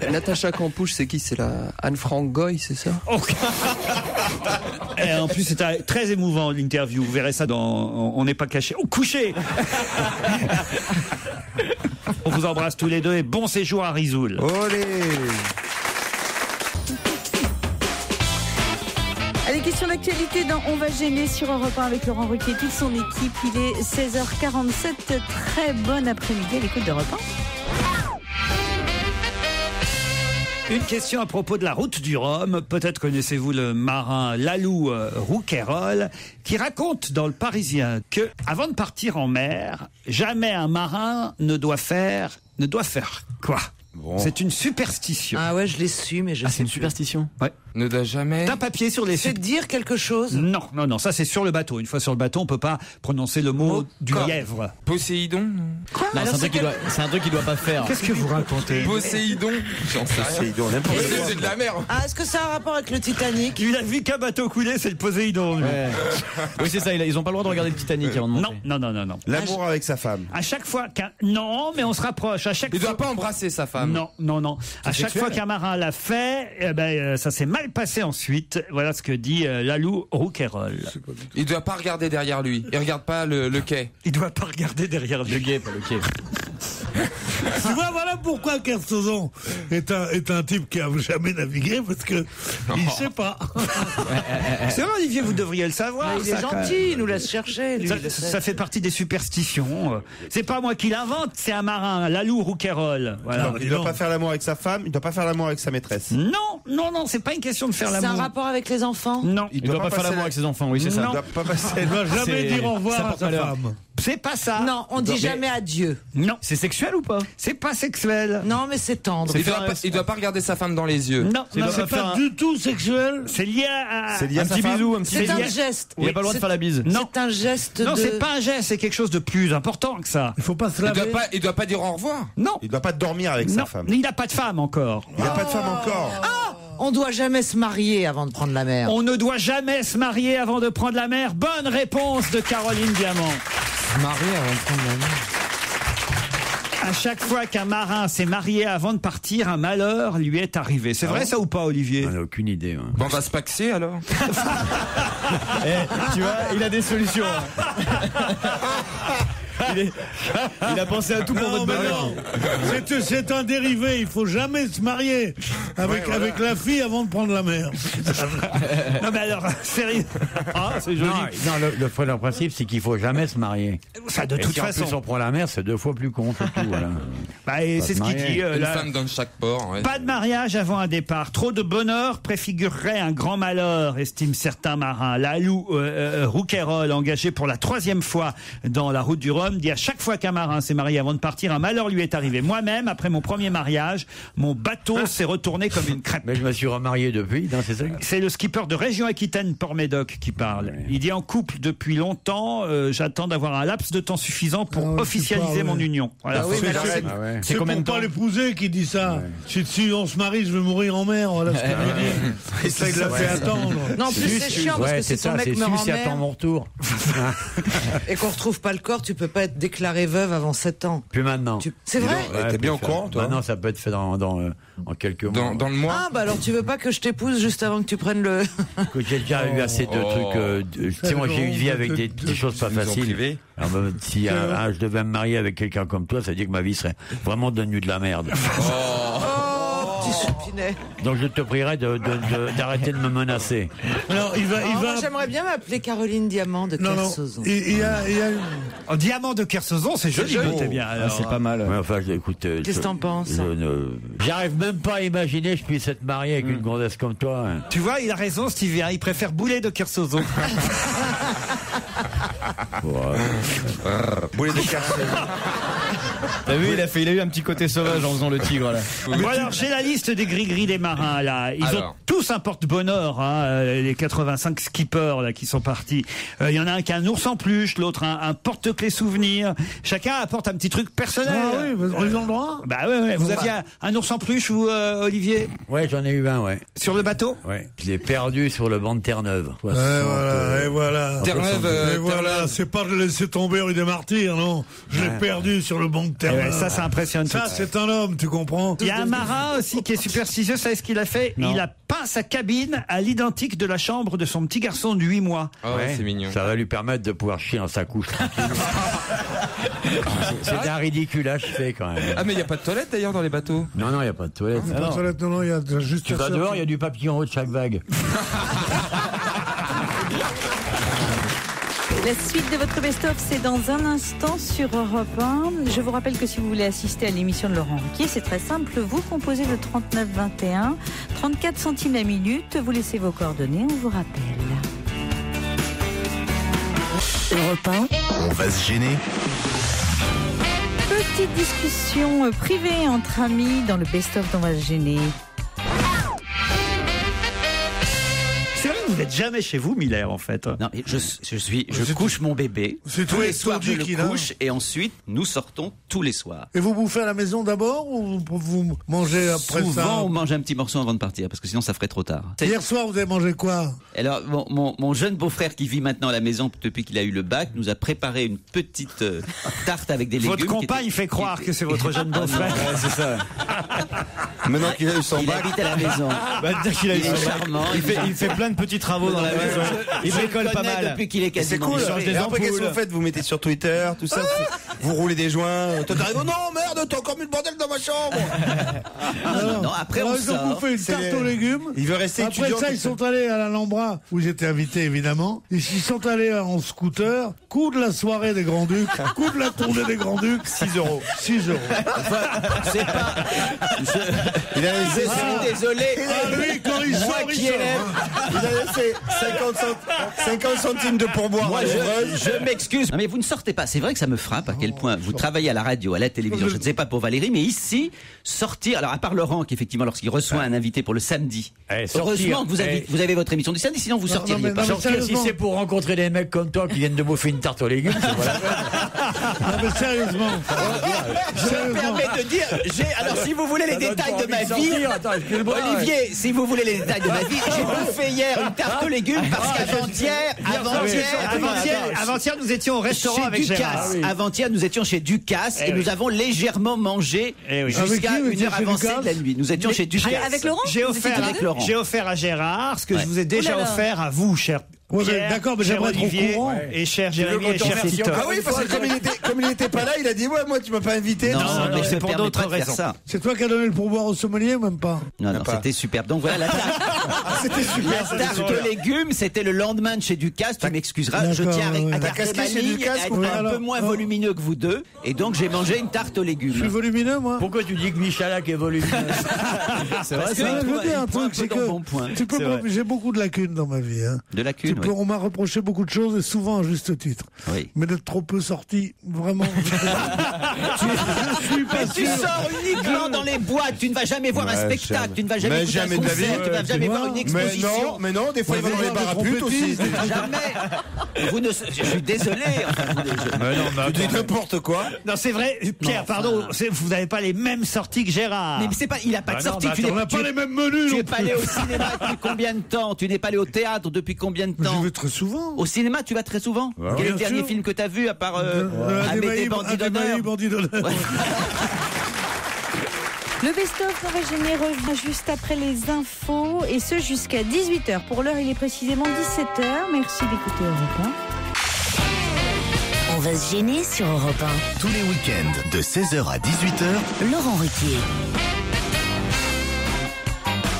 Natacha Campouche, c'est qui? C'est la Anne-Franck Goy, c'est ça? Et en plus, c'était très émouvant l'interview. Vous verrez ça dans On n'est pas caché. Oh, couché. On vous embrasse tous les deux et bon séjour à Risoul. Olé. Allez, question d'actualité dans On va gêner sur Europe 1 avec Laurent Ruquier et toute son équipe. Il est 16h47. Très bon après-midi à l'écoute d'Europe 1. Une question à propos de la route du Rhum. Peut-être connaissez-vous le marin Lalou Rouquayrol qui raconte dans Le Parisien que, avant de partir en mer, jamais un marin ne doit faire quoi? Bon. C'est une superstition. Ah ouais, je l'ai su, mais je sais c'est une superstition? Ouais. Ne doit jamais... D'un papier sur les... C'est dire quelque chose? Non, ça c'est sur le bateau. Une fois sur le bateau, on peut pas prononcer le mot du lièvre. Poséidon? Quoi? Non, c'est un truc qu'il doit pas faire. Qu'est-ce que vous racontez? Poséidon? J'en sais rien. Poséidon, n'importe quoi. C'est de la mer. Ah, est-ce que ça a un rapport avec le Titanic? Il a vu qu'un bateau coulé, c'est le Poséidon. Ouais. Oui, c'est ça, ils ont pas le droit de regarder le Titanic avant de monter. Non. L'amour avec sa femme. À chaque fois qu'un... Non, mais on se rapproche. Il doit pas embrasser sa femme. Non. À chaque fois qu'un marin l'a fait, ça s'est mal passé ensuite. Voilà ce que dit Lalou Rouquayrol. Il doit pas regarder derrière lui. Il regarde pas le quai. Il doit pas regarder derrière lui. Le quai, pas le quai. Tu vois, voilà pourquoi Kersozon est un type qui a jamais navigué, parce que il sait pas. C'est vrai, Olivier, vous devriez le savoir. Il est gentil, il nous laisse chercher. Lui, ça fait partie des superstitions. C'est pas moi qui l'invente, c'est un marin, Lalou Rouquayrol. Voilà. Il doit pas faire l'amour avec sa femme, il doit pas faire l'amour avec sa maîtresse. Non, c'est pas une question de faire l'amour. C'est un rapport avec les enfants? Non. Il doit pas faire l'amour avec ses enfants, oui, c'est ça. Non. Il doit jamais dire au revoir à sa femme. C'est pas ça. Non, on dit jamais adieu. Non. C'est sexuel ou pas? C'est pas sexuel. Non, mais c'est tendre. Il doit pas regarder sa femme dans les yeux. Non, c'est pas du tout sexuel. C'est lié à un petit bisou, un petit C'est un geste. Il n'a pas le droit de faire la bise. Non. C'est un geste. Non, c'est pas un geste, c'est quelque chose de plus important que ça. Il faut pas se laver. Il doit pas dire au revoir. Non. Il doit pas dormir avec sa femme. Il n'a pas de femme encore. Il n'a pas de femme encore. On doit jamais se marier avant de prendre la mer. On ne doit jamais se marier avant de prendre la mer. Bonne réponse de Caroline Diamant. Se marier avant de prendre la mer. À chaque fois qu'un marin s'est marié avant de partir, un malheur lui est arrivé. C'est vrai ça ou pas, Olivier? On n'a aucune idée. Bon, on va se paxer alors. Tu vois, il a des solutions. Il a pensé à tout pour votre bonheur. C'est un dérivé. Il faut jamais se marier avec la fille avant de prendre la mer. Non mais alors, sérieux. C'est joli. Non, le principe, c'est qu'il faut jamais se marier. Ça, de Et toute si façon. en plus on prend la mer, c'est 2 fois plus con, c'est tout, voilà. Et c'est ce qu'il dit. Une femme dans chaque port. Ouais. Pas de mariage avant un départ. Trop de bonheur préfigurerait un grand malheur, estiment certains marins. Lalou Rouquayrol, engagé pour la 3e fois dans la route du Rhum, dit à chaque fois qu'un marin s'est marié avant de partir, un malheur lui est arrivé. Moi-même, après mon premier mariage, mon bateau s'est retourné comme une crêpe. Mais je me suis remarié depuis, non, c'est ça? C'est le skipper de Région Aquitaine, Port-Médoc, qui parle. Ouais. Il dit en couple depuis longtemps, j'attends d'avoir un laps de temps suffisant pour officialiser mon union. Voilà. C'est pour pas l'épouser qui dit ça. Ouais. Si on se marie, je vais mourir en mer. Voilà ce qu'il dit. Et ça, il l'a fait attendre. Non, en plus, c'est chiant parce que si ton mec meurt en mer. Attends mon retour. Et qu'on retrouve pas le corps, tu peux pas être déclarée veuve avant 7 ans. Plus maintenant. C'est vrai? T'es bien au courant, toi? Maintenant, ça peut être fait en quelques mois. Dans le mois? Ah, bah alors tu veux pas que je t'épouse juste avant que tu prennes le. J'ai déjà eu assez de trucs. Tu sais, moi, j'ai eu une vie avec des choses pas faciles. Alors, si je devais me marier avec quelqu'un comme toi, ça veut dire que ma vie serait vraiment devenue de la merde. Donc je te prierai d'arrêter de me menacer. Alors, j'aimerais bien m'appeler Caroline Diamant de Kersozon. Diamant de Kersozon, c'est joli. C'est bien. C'est pas mal. Ouais, enfin, écoute. Qu'est-ce que t'en penses? J'arrive même pas à imaginer que je puisse être marié avec une gonzesse comme toi. Hein. Tu vois, il a raison, Stevie. Il préfère Boulet de Kersozon. Boulet de Kersozon. T'as vu, il a eu un petit côté sauvage en faisant le tigre là. Bon, alors j'ai la liste des gris-gris des marins là. Ils ont tous un porte-bonheur, les 85 skippers là qui sont partis. Il y en a un qui a un ours en peluche, l'autre un porte-clés souvenir. Chacun apporte un petit truc personnel. Ah oui, ils ont le droit. Bah ouais. Vous aviez un ours en peluche ou Olivier? Ouais, j'en ai eu un, ouais. Sur le bateau? Ouais. Je l'ai perdu sur le banc de Terre-Neuve. Et voilà. Terre-Neuve. Voilà, c'est pas de le laisser tomber rue des Martyrs, non. Je l'ai perdu sur le banc de Terre-Neuve. Ça, c'est impressionnant. Ça, c'est un homme, tu comprends? Il y a un marin aussi qui est superstitieux. Savez ce qu'il a fait? Il a peint sa cabine à l'identique de la chambre de son petit garçon de 8 mois. C'est mignon. Ça va lui permettre de pouvoir chier dans sa couche tranquille. C'est un ridiculage fait quand même. Ah mais il n'y a pas de toilette d'ailleurs dans les bateaux? Non, il n'y a pas de toilette. Non, il y a juste. Tu vas dehors, il y a du papier en haut de chaque vague. La suite de votre best-of, c'est dans un instant sur Europe 1. Je vous rappelle que si vous voulez assister à l'émission de Laurent Ruquier, c'est très simple. Vous composez le 39 21, 34 centimes la minute. Vous laissez vos coordonnées, on vous rappelle. Europe 1. On va se gêner. Petite discussion privée entre amis dans le best-of d'On va se gêner. Vous n'êtes jamais chez vous, Miller, en fait. Non, je couche mon bébé. Tous les soirs, je le couche et ensuite, nous sortons tous les soirs. Et vous bouffez à la maison d'abord ou vous mangez après ça? Souvent, on mange un petit morceau avant de partir parce que sinon, ça ferait trop tard. Hier soir, vous avez mangé quoi? Alors, mon jeune beau-frère qui vit maintenant à la maison depuis qu'il a eu le bac nous a préparé une petite tarte avec des légumes. Votre compagne fait croire que c'est votre jeune beau-frère. Ouais, c'est ça. Maintenant qu'il a eu son bac. Il habite à la maison. Il est charmant. Il fait plein de petits travaux travaux dans la maison. Il bricole pas mal. Depuis qu'il est C'est quasiment. cool. Il change des Et après, qu'est-ce que ampoules. vous faites? Vous mettez sur Twitter, tout ça. Vous roulez des joints. Toi, t'arrives, non, merde, t'as encore mis le bordel dans ma chambre. Non, après on Ils ont sort. bouffé une tarte aux légumes. Il veut rester Après étudiant. ça, ils sont allés à l'Alhambra, où j'étais invité évidemment. Ils sont allés en scooter, coup de la soirée des Grands-Ducs, coup de la tournée des Grands-Ducs. 6 euros. 6 euros. C'est pas. Il a Je laissé, suis désolé. Ah, lui, quand il Moi sort, il qui sort. élève. il a laissé 50 centimes de pourboire. Moi, à l'ouvreuse. je m'excuse. Non, mais vous ne sortez pas. C'est vrai que ça me frappe à quel point vous travaillez à la radio, à la télévision. Je ne sais pas pour Valérie, mais ici, sortir. Alors, à part Laurent, qui effectivement, lorsqu'il reçoit un invité pour le samedi, heureusement que vous avez votre émission du samedi, sinon vous sortiriez pas. Sortir, si c'est pour rencontrer des mecs comme toi qui viennent de bouffer une tarte aux légumes, c'est pas la peine. Non, mais sérieusement. Je me permets de dire, alors si vous voulez les détails de ma vie, Olivier, si vous voulez les détails de ma vie, j'ai bouffé hier une tarte aux légumes parce Avant-hier, nous étions au restaurant chez avec Gérard. Ducasse. Avant-hier, nous étions chez Ducasse et nous avons légèrement mangé jusqu'à Avec qui, 1 heure chez avancée Ducasse de la nuit. Nous étions chez Ducasse. Avec Laurent J'ai offert à Gérard ce que je vous ai déjà Oh là là. offert à vous, cher Ouais, mais Pierre, d'accord, mais cher j'aimerais être au Olivier, courant. et cher Jérémy et cher Tito. Ah oui, parce que comme il était pas là, il a dit, ouais, moi, tu m'as pas invité. Non, non, mais c'est je pour me d'autres permettrai de faire raisons. ça. C'est toi qui as donné le pourboire au sommelier, même pas? Non, c'était superbe. Donc voilà, la tarte. C'était super. La tarte aux légumes, c'était le lendemain de chez Ducasse. Tu m'excuseras, je tiens à garder casqué ma chez ligne, Ducasse, à être quoi. un peu Alors, moins oh. volumineux que vous deux. Et donc, j'ai mangé une tarte aux Je suis légumes. volumineux, moi. Pourquoi tu dis que Michalak est volumineux? C'est vrai, Je veux dire un truc, c'est que bon point. tu peux pas- j'ai beaucoup de lacunes dans ma vie. Hein. De lacune, oui. On m'a reproché beaucoup de choses et souvent à juste titre. Oui. Mais d'être trop peu sorti, vraiment. Je suis pas Mais tu sûr. sors uniquement dans les boîtes, tu ne vas jamais voir un spectacle, tu ne vas jamais Mais écouter un jamais de la concert, vie. tu ne vas jamais voir une exposition. Mais non, des fois, il va dans les bars à putes aussi. Jamais. Je suis désolé. Tu dis n'importe quoi. Non, c'est vrai, Pierre, pardon, vous n'avez pas les mêmes sorties que Gérard. Mais c'est pas, il a pas de sortie. on n'a pas les mêmes menus. Tu non n'es pas plus. allé au cinéma depuis combien de temps? Tu n'es pas allé au théâtre depuis combien de Je temps? vais très souvent. Au cinéma, tu vas très souvent? Quel est le Bien dernier sûr. film que tu as vu à part Adémaï, Bandits d'honneur? Bandits d'honneur. Le best-of Mauvais Gêné revient juste après les infos et ce jusqu'à 18h. Pour l'heure, il est précisément 17h. Merci d'écouter Europe 1. On va se gêner sur Europe Tous les week-ends de 16h à 18h. 1. Laurent Ruquier.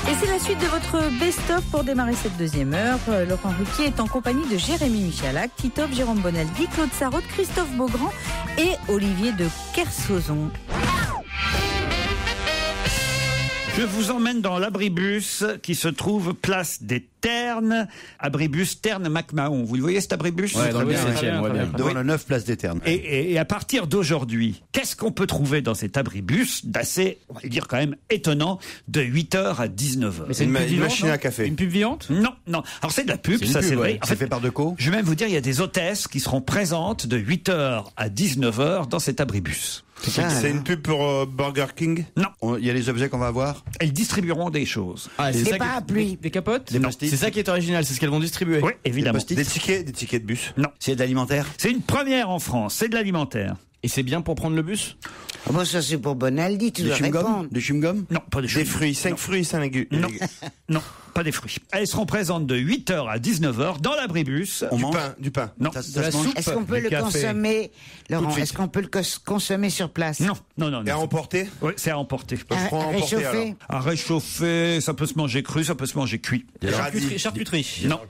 Et c'est la suite de votre best-of pour démarrer cette deuxième heure. Laurent Ruquier est en compagnie de Jérémy Michalak, Titoff, Jérôme Bonaldi, Claude Sarraute, Christophe Beaugrand et Olivier de Kersauzon. Je vous emmène dans l'abribus qui se trouve place des Ternes, abribus Ternes-Macmahon. Vous le voyez cet abribus? Ouais, dans le Très bien. 17e, ouais, bien. Devant la 9 place des Ternes. Et à partir d'aujourd'hui, qu'est-ce qu'on peut trouver dans cet abribus d'assez, on va le dire quand même, étonnant, de 8h à 19h? Mais c'est Une une pub vivante, machine non à café. Une pub vivante? Non, non. Alors c'est de la pub, C'est une ça pub, c'est vrai. ouais. En C'est fait par Deco. je vais même vous dire, il y a des hôtesses qui seront présentes de 8h à 19h dans cet abribus. C'est une pub pour Burger King? Non. Il y a les objets qu'on va avoir. Elles distribueront des choses. Ah, c'est Des ça parapluies. Des capotes? Des post-it. C'est ça qui est original, c'est ce qu'elles vont distribuer. Oui, évidemment. Des Des tickets de bus. Non. C'est de l'alimentaire. C'est une première en France, c'est de l'alimentaire. Et c'est bien pour prendre le bus? Ah bon, ça c'est pour Bonaldi, tu Des dois chewing-gums. répondre. Des chewing-gums. Non, pas des Des choses. fruits, 5 fruits, 5 légumes. Non, non, pas des fruits. Elles seront présentes de 8h à 19h dans l'abribus. On Du mange. pain, du pain. Non. Ça se mange. Est-ce qu'on peut du le café. consommer, Tout Laurent? de suite. Est-ce qu'on peut le consommer sur place? Non, non, non. Et à non. emporter? Oui, c'est à emporter. Je prends à emporter, alors. Réchauffé? À réchauffer, ça peut se manger cru, ça peut se manger cuit. Radis. Charcuterie. Non.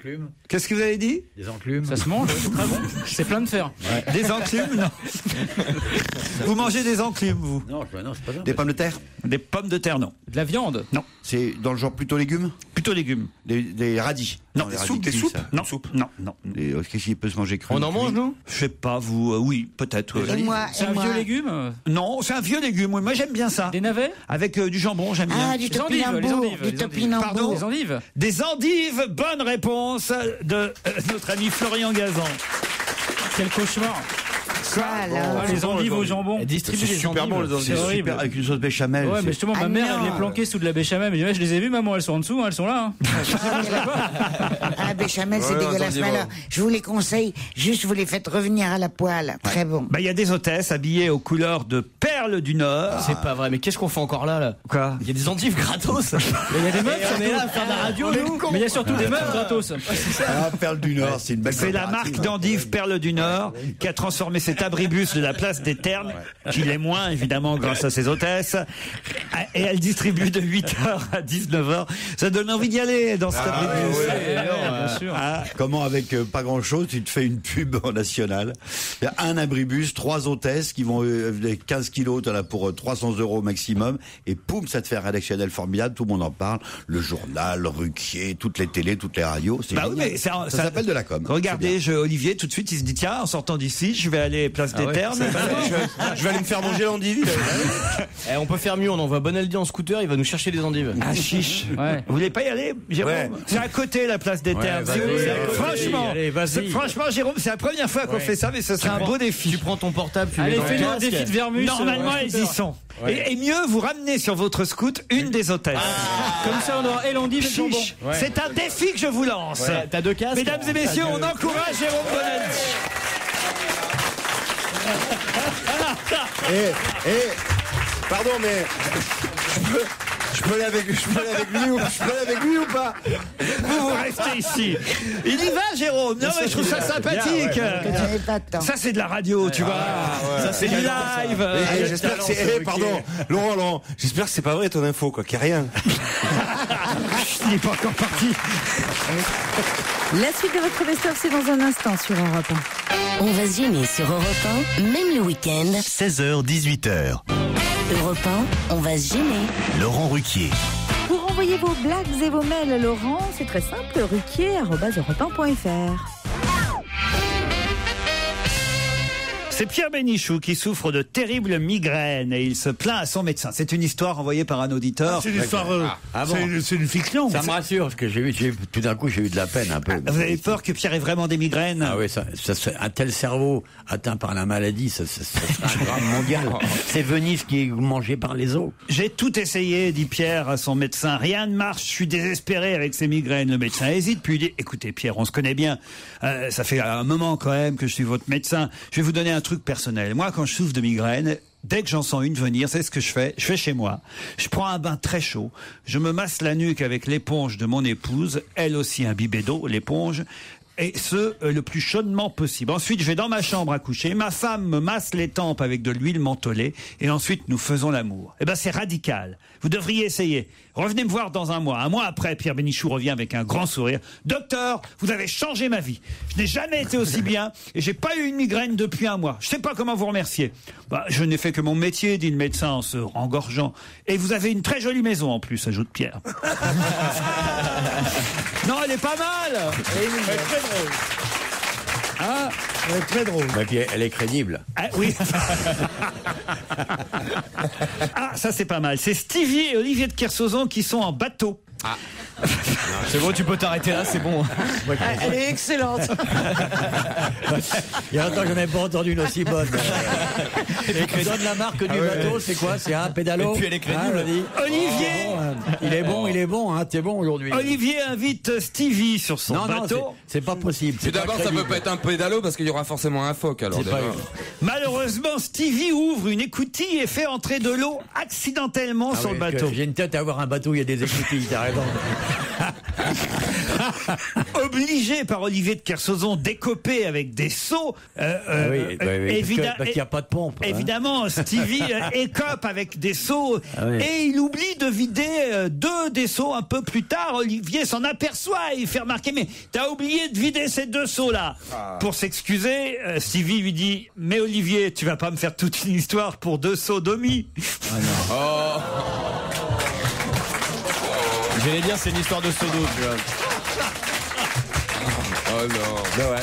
Qu'est-ce que vous avez dit? Des enclumes. Ça se mange? C'est très bon. C'est plein de fer. Des enclumes? Non. Vous mangez des enclumes, vous? Non, c'est pas ça. Des pommes de terre. Des pommes de terre, non. De la viande? Non. C'est dans le genre plutôt légumes. Plutôt légumes. Des radis. Non, les des radis soupes, cuits, ça. Non, non, non. Qu'est-ce qui peut se manger cru? On en mange, nous? Je sais pas, vous, oui, peut-être. Et moi, C'est un vieux légume? Non, c'est un vieux légume, oui. Moi j'aime bien ça. Des navets? Avec du jambon, j'aime bien. Ah, du Les endives, topinambour. les Du endives. topinambour. Pardon? Des endives? Des endives, bonne réponse de notre ami Florian Gazan. Quel cauchemar! Les endives au jambon. Elle distribue les super bon, les endives. C'est horrible. Avec une sauce béchamel. Ouais, mais justement, ma mère, elle les planquait sous de la béchamel. Mais je les ai vues, maman, elles sont en dessous, elles sont là. Ah, béchamel, c'est dégueulasse. Mais alors, je vous les conseille, juste vous les faites revenir à la poêle. Très bon. Il y a des hôtesses habillées aux couleurs de perles du Nord. C'est pas vrai, mais qu'est-ce qu'on fait encore là? Quoi? Il y a des endives gratos. Il y a des meufs, on est là à faire de la radio, nous. Mais il y a surtout des meufs gratos. Perles du Nord, c'est une belle C'est la marque d'endives Perles du Nord qui a transformé cet abribus de la place des Ternes, qui l'est moins évidemment grâce à ses hôtesses, et elle distribue de 8h à 19h. Ça donne envie d'y aller dans cet abribus. Bien sûr. Comment avec pas grand chose tu te fais une pub en national. Il y a un abribus, 3 hôtesses qui vont 15 kilos t'en as pour 300 € maximum, et poum, ça te fait un rédactionnel formidable, tout le monde en parle, le journal, Ruquier, toutes les télés, toutes les radios. C'est oui, mais ça s'appelle de la com. Regardez, Olivier, tout de suite, il se dit tiens, en sortant d'ici, je vais aller place des Ternes. Je vais aller me faire manger l'endive. On peut faire mieux, on envoie Bonaldi en scooter, il va nous chercher des endives. Ah chiche. Vous voulez pas y aller, Jérôme? C'est à côté la place des Ternes. Franchement, Jérôme, c'est la première fois qu'on fait ça, mais ce serait un beau défi. Tu prends ton portable, tu allez, fais un défi de Vermus. Normalement, elles y sont. Et mieux, vous ramenez sur votre scoot une des hôtesses. Comme ça, on aura et l'endive et le jambon. C'est un défi que je vous lance. T'as 2 casques. Mesdames et messieurs, on encourage Jérôme Bonaldi. Pardon, mais je peux aller avec lui ou pas? Vous restez ici. Il y va, Jérôme. Non, mais je trouve ça sympathique. Ça, c'est de la radio, tu vois. Ça, c'est du live. J'espère que c'est. Pardon, Laurent, j'espère que c'est pas vrai ton info, quoi, qu'il n'y a rien. Il n'est pas encore parti. La suite de votre best-of, c'est dans un instant sur Europe 1. On va se gêner sur Europe 1, même le week-end. 16h, 18h. Europe 1, on va se gêner. Laurent Ruquier. Pour envoyer vos blagues et vos mails, Laurent, c'est très simple, ruquier@europe1.fr. C'est Pierre Bénichou qui souffre de terribles migraines et il se plaint à son médecin. C'est une histoire envoyée par un auditeur. C'est une histoire. C'est une fiction. Ça me rassure parce que tout d'un coup j'ai eu de la peine un peu. Vous avez peur que Pierre ait vraiment des migraines? Ah oui, un tel cerveau atteint par la maladie, ça serait un drame mondial. C'est Venise qui est mangée par les os. J'ai tout essayé, dit Pierre à son médecin. Rien ne marche, je suis désespéré avec ces migraines. Le médecin hésite, puis il dit, écoutez Pierre, on se connaît bien. Ça fait un moment quand même que je suis votre médecin. Je vais vous donner un truc personnel. Moi, quand je souffre de migraine, dès que j'en sens une venir, c'est ce que je fais. Je fais chez moi. Je prends un bain très chaud. Je me masse la nuque avec l'éponge de mon épouse. Elle aussi imbibée d'eau, l'éponge. Et le plus chaudement possible. Ensuite, je vais dans ma chambre à coucher. Ma femme me masse les tempes avec de l'huile mentholée. Et ensuite, nous faisons l'amour. Eh ben, c'est radical. Vous devriez essayer. Revenez me voir dans un mois. Un mois après, Pierre Bénichou revient avec un grand sourire. Docteur, vous avez changé ma vie. Je n'ai jamais été aussi bien et j'ai pas eu une migraine depuis un mois. Je sais pas comment vous remercier. Je n'ai fait que mon métier, dit le médecin en se rengorgeant. Et vous avez une très jolie maison en plus, ajoute Pierre. Non, elle est pas mal. Elle est très drôle. Ah, elle est très drôle. Bah, puis elle est crédible. Ah, oui. Ah, ça c'est pas mal. C'est Stevie et Olivier de Kersauzon qui sont en bateau. Ah. C'est bon, tu peux t'arrêter là, c'est bon. Elle est excellente. Il y a longtemps que je n'avais pas entendu une aussi bonne. Et donne la marque du bateau, c'est quoi? C'est un pédalo. Et puis elle est crédible. Olivier. Il est bon, t'es bon aujourd'hui. Olivier invite Stevie sur son bateau. Non, c'est pas possible. Tout d'abord, ça peut pas être un pédalo parce qu'il y aura forcément un phoque. Alors, malheureusement, Stevie ouvre une écoutille et fait entrer de l'eau accidentellement sur le bateau. J'ai une tête à avoir un bateau, il y a des écoutilles, t'as raison. Obligé par Olivier de Kersauzon d'écoper avec des seaux. Parce qu'il n'y a pas de pompe. Évidemment, Stevie écope avec des seaux et il oublie de vider 2 des seaux un peu plus tard. Olivier s'en aperçoit et il fait remarquer, mais t'as oublié de vider ces 2 seaux-là. Pour s'excuser, Stevie lui dit, mais Olivier, tu vas pas me faire toute une histoire pour 2 seaux d'omi. J'allais dire, c'est une histoire de seau d'eau, tu vois. Oh non. Ouais.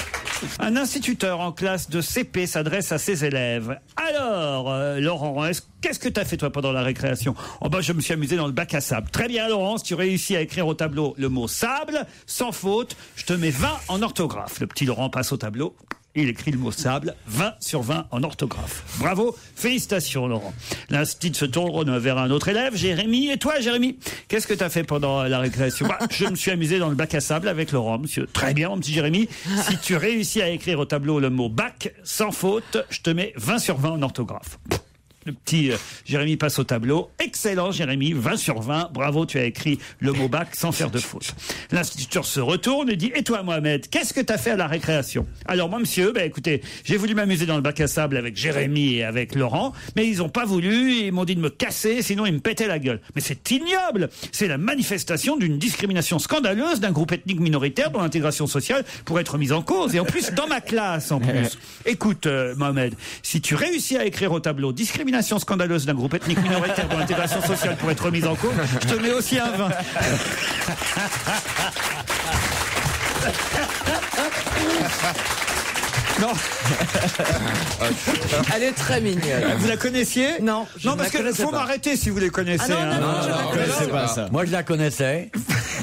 Un instituteur en classe de CP s'adresse à ses élèves. Alors, Laurent, qu'est-ce que t'as fait toi pendant la récréation? Je me suis amusé dans le bac à sable. Très bien, Laurent, si tu réussis à écrire au tableau le mot sable, sans faute, je te mets 20 en orthographe. Le petit Laurent passe au tableau. Il écrit le mot sable, 20 sur 20 en orthographe. Bravo, félicitations Laurent. L'instit se tourne vers un autre élève, Jérémy. Et toi Jérémy, qu'est-ce que tu as fait pendant la récréation? Je me suis amusé dans le bac à sable avec Laurent, monsieur. Très bien mon petit Jérémy. Si tu réussis à écrire au tableau le mot bac, sans faute, je te mets 20 sur 20 en orthographe. Le petit Jérémy passe au tableau. Excellent Jérémy, 20 sur 20. Bravo, tu as écrit le mot bac sans faire de faute. L'instituteur se retourne et dit: et toi Mohamed, qu'est-ce que tu as fait à la récréation? Alors moi monsieur, écoutez, j'ai voulu m'amuser dans le bac à sable avec Jérémy et avec Laurent, mais ils ont pas voulu, ils m'ont dit de me casser, sinon ils me pétaient la gueule. Mais c'est ignoble. C'est la manifestation d'une discrimination scandaleuse d'un groupe ethnique minoritaire dont l'intégration sociale pourrait être mise en cause. Et en plus, dans ma classe en plus. Écoute Mohamed, si tu réussis à écrire au tableau discrimination scandaleuse d'un groupe ethnique minoritaire dont l'intégration sociale pourrait être remise en cause, je te mets aussi un 20. Non. Elle est très mignonne. Vous la connaissiez? Non. Non, parce qu'il faut m'arrêter si vous les connaissez. Non, je ne connaissais pas ça. Moi, je la connaissais,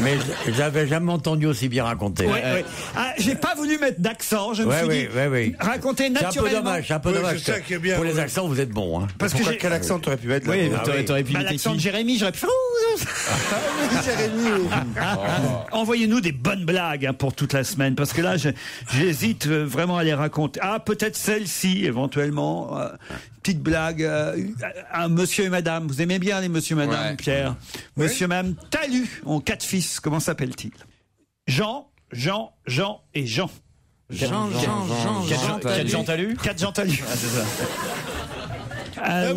mais je l'avais jamais entendu aussi bien raconter. Ouais. Ah, j'ai pas voulu mettre d'accent. Je me suis dit, raconter naturellement. C'est un peu dommage. Pour les accents, vous êtes bon. Hein. Parce que quel accent tu aurais pu mettre là? Oui, t'aurais pu l'accent de Jérémy, j'aurais pu. Envoyez-nous des bonnes blagues pour toute la semaine, parce que là, j'hésite vraiment à les raconter. Ah, peut-être celle-ci, éventuellement. Petite blague. Un monsieur et madame. Vous aimez bien les monsieur et madame, Pierre? Monsieur et madame Talus ont 4 fils. Comment s'appelle-t-il? Jean et Jean. Jean. 4 Jean Talus? 4 Jean Talus. Ah, c'est ça.